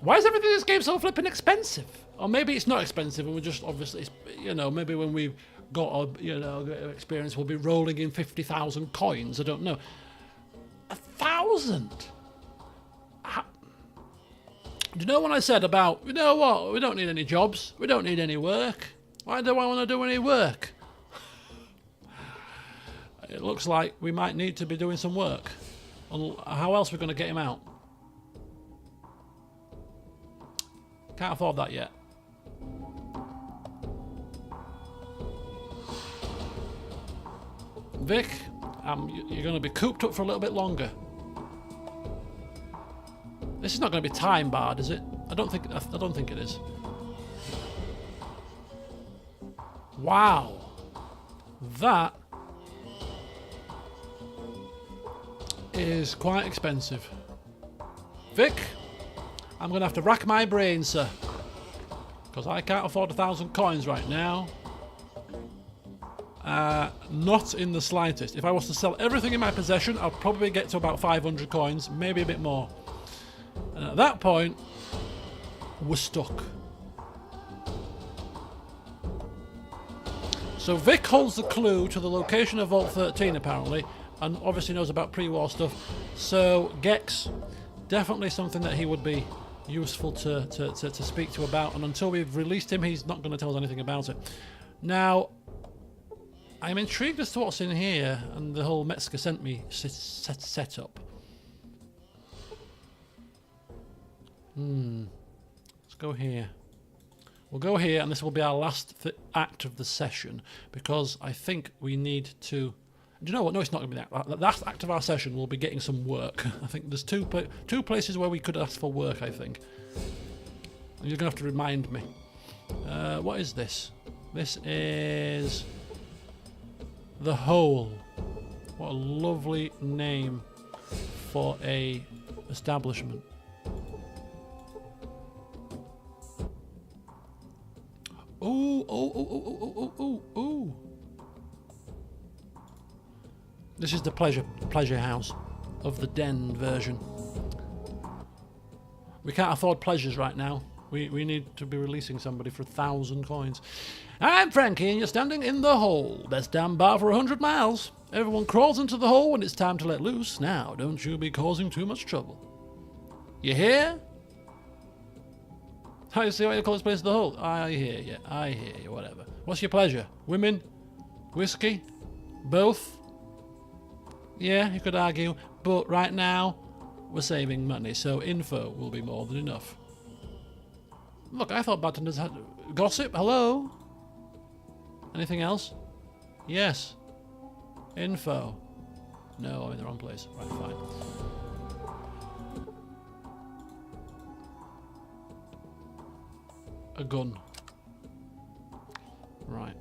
Why is everything in this game so flipping expensive? Or maybe it's not expensive and we're just obviously, you know, maybe when we've got a, you know, experience we'll be rolling in 50,000 coins. I don't know. 1,000? Do you know what I said about, you know what, we don't need any jobs, we don't need any work. Why do I want to do any work? It looks like we might need to be doing some work. How else are we going to get him out? Can't afford that yet. Vic, you're going to be cooped up for a little bit longer. This is not going to be time barred, is it? I don't think it is. Wow, that is quite expensive. Vic, I'm going to have to rack my brain, sir, because I can't afford 1,000 coins right now. Not in the slightest. If I was to sell everything in my possession, I'll probably get to about 500 coins, maybe a bit more. And at that point, we're stuck. So Vic holds the clue to the location of Vault 13, apparently, and obviously knows about pre-war stuff. So Gex, definitely something that he would be useful to speak to about. And until we've released him, he's not going to tell us anything about it. Now, I'm intrigued as to what's in here and the whole Metzger sent me setup. Let's go here. We'll go here, and this will be our last act of the session, because I think we need to... Do you know what? No, it's not going to be that. The last act of our session will be getting some work. I think there's two places where we could ask for work, I think. And you're going to have to remind me. What is this? This is... The Hole. What a lovely name for a establishment. Ooh. This is the pleasure house of the den version. We can't afford pleasures right now. We need to be releasing somebody for 1,000 coins. I'm Frankie, and you're standing in the hole. Best damn bar for 100 miles. Everyone crawls into the hole when it's time to let loose. Now, don't you be causing too much trouble. You hear? How you see why you call this place the hole? I hear you, whatever. What's your pleasure? Women? Whiskey? Both? Yeah, you could argue. But right now, we're saving money, so info will be more than enough. Look, I thought bartenders had... Gossip? Hello? Anything else? Yes. Info. No, I'm in the wrong place. Right, fine. A gun. Right.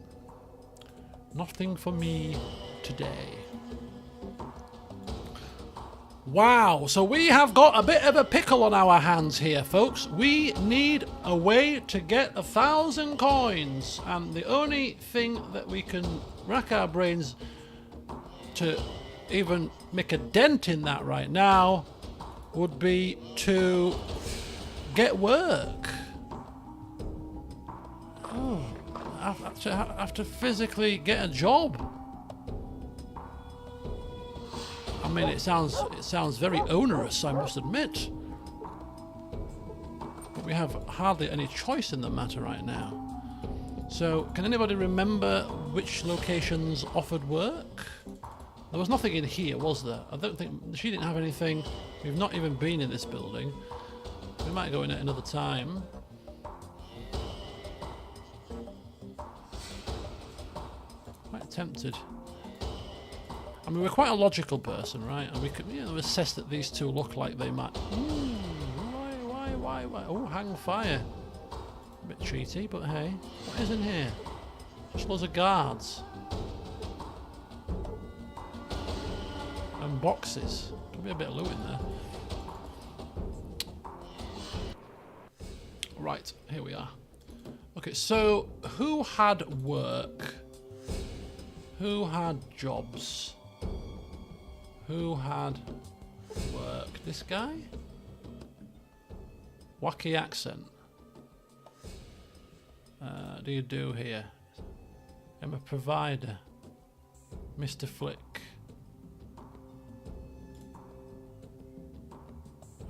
Nothing for me today. Wow, so we have got a bit of a pickle on our hands here, folks. We need a way to get 1,000 coins, and the only thing that we can rack our brains to even make a dent in that right now would be to get work. Oh, I have to physically get a job. I mean, it sounds very onerous, I must admit. But we have hardly any choice in the matter right now. So, can anybody remember which locations offered work? There was nothing in here, was there? I don't think... She didn't have anything. We've not even been in this building. We might go in at another time. Quite tempted. I mean, we're quite a logical person, right? And we could, you know, assess that these two look like they might. Ooh, why? Oh, hang fire. A bit cheaty, but hey, what is in here? Just loads of guards and boxes. Could be a bit of loot in there. Right, here we are. Okay, so who had work? Who had jobs? Who had work? This guy? Wacky accent. Do you do here? I'm a provider. Mr. Flick.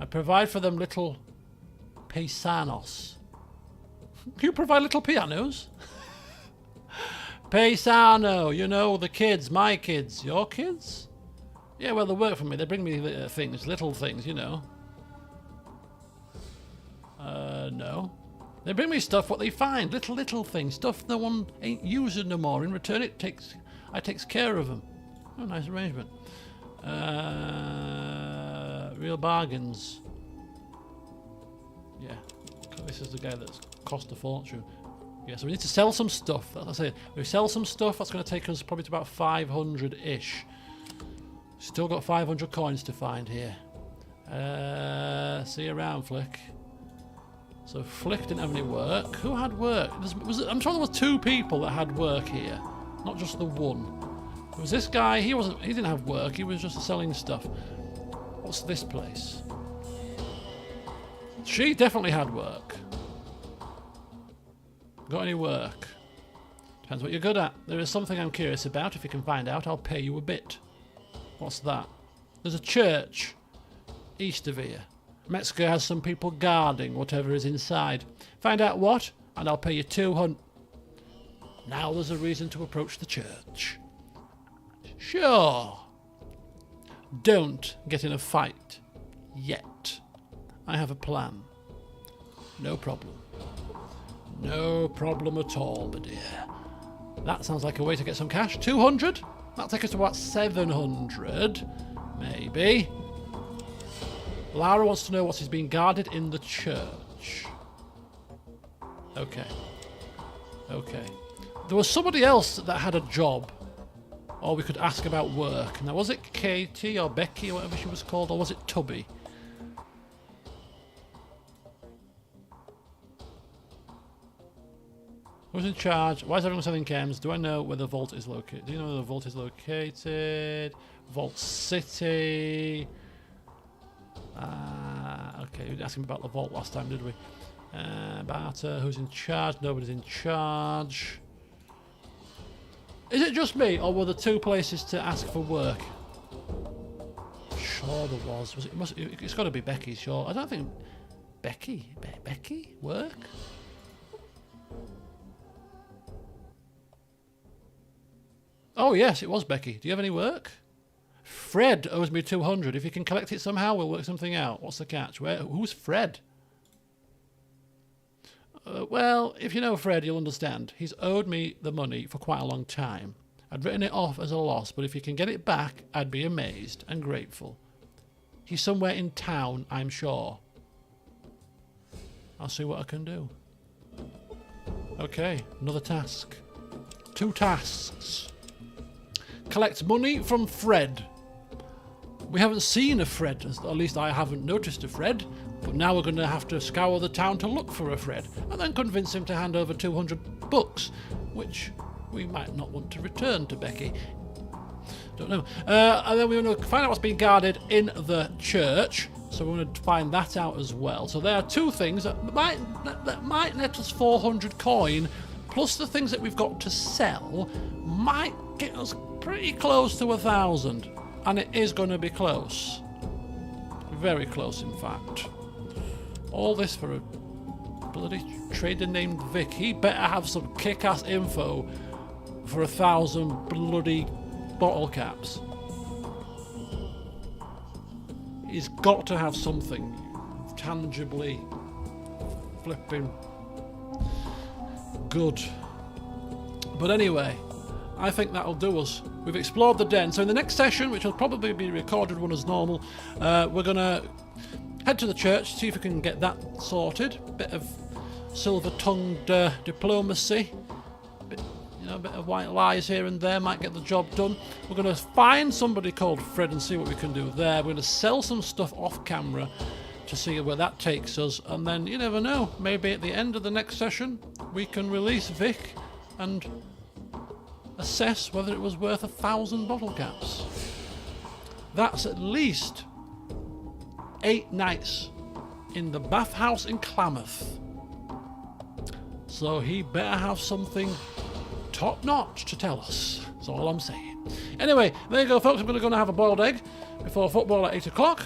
I provide for them little paisanos. You provide little pianos? Paisano, you know, the kids, my kids, your kids? Yeah, well, they work for me. They bring me things, little things, you know. No. They bring me stuff what they find, little things, stuff no one ain't using no more. In return, I takes care of them. Oh, nice arrangement. Real bargains. Yeah, this is the guy that's cost a fortune. Yeah, so we need to sell some stuff. That's it. We sell some stuff. That's going to take us probably to about 500-ish. Still got 500 coins to find here. See you around, Flick. So Flick didn't have any work. Who had work? I'm sure there was two people that had work here, not just the one. There was this guy. He didn't have work. He was just selling stuff. What's this place? She definitely had work. Got any work? Depends what you're good at. There is something I'm curious about. If you can find out, I'll pay you a bit. What's that? There's a church east of here. Mexico has some people guarding whatever is inside. Find out what, and I'll pay you 200. Now there's a reason to approach the church. Sure. Don't get in a fight. Yet. I have a plan. No problem. No problem at all, my dear. That sounds like a way to get some cash. 200? That'll take us to about 700. Maybe. Lara wants to know what is being guarded in the church. Okay. Okay. There was somebody else that had a job. Or we could ask about work. Now, was it Katie or Becky or whatever she was called? Or was it Tubby? Who's in charge? Why is everyone selling chems? Do I know where the vault is located? Do you know where the vault is located? Vault City. Okay, we didn't ask him about the vault last time, did we? Barter, who's in charge? Nobody's in charge. Is it just me, or were there two places to ask for work? Sure there was. It's got to be Becky, sure. I don't think... Becky? Becky? Work? Oh, yes, it was Becky. Do you have any work? Fred owes me 200. If you can collect it somehow, we'll work something out. What's the catch? Who's Fred? Well, if you know Fred, you'll understand. He's owed me the money for quite a long time. I'd written it off as a loss, but if you can get it back, I'd be amazed and grateful. He's somewhere in town, I'm sure. I'll see what I can do. Okay, another task. 2 tasks. Collect money from Fred. We haven't seen a Fred, at least I haven't noticed a Fred, but now we're going to have to scour the town to look for a Fred, and then convince him to hand over 200 bucks, which we might not want to return to Becky. Don't know. And then we're going to find out what's being guarded in the church, so we're going to find that out as well. So there are 2 things that might net us 400 coin, plus the things that we've got to sell might get us pretty close to 1,000. And it is going to be close. Very close, in fact. All this for a bloody trader named Vic. He better have some kick-ass info for 1,000 bloody bottle caps. He's got to have something. tangibly flipping good. But anyway, I think that'll do us. We've explored the den. So in the next session, which will probably be a recorded one as normal, we're going to head to the church, see if we can get that sorted. Bit of silver-tongued diplomacy. A bit of white lies here and there might get the job done. We're going to find somebody called Fred and see what we can do there. We're going to sell some stuff off camera to see where that takes us. And then, you never know, maybe at the end of the next session, we can release Vic and assess whether it was worth 1,000 bottle caps. That's at least 8 nights in the bathhouse in Klamath. So he better have something top notch to tell us. That's all I'm saying. Anyway, there you go, folks. I'm going to go and have a boiled egg before football at 8 o'clock.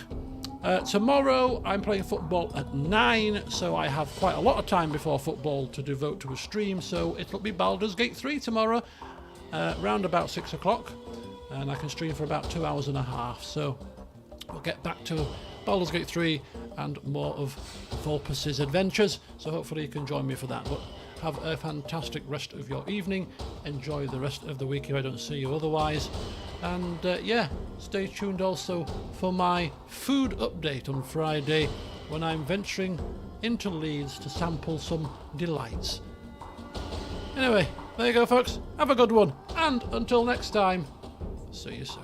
Tomorrow I'm playing football at 9, so I have quite a lot of time before football to devote to a stream. So it'll be Baldur's Gate 3 tomorrow, round about 6 o'clock, and I can stream for about 2 hours and a half. So we'll get back to Baldur's Gate 3 and more of Vulpus's adventures. So hopefully you can join me for that. But have a fantastic rest of your evening. Enjoy the rest of the week if I don't see you otherwise. And yeah, stay tuned also for my food update on Friday when I'm venturing into Leeds to sample some delights. Anyway, there you go, folks. Have a good one. And until next time, see you soon.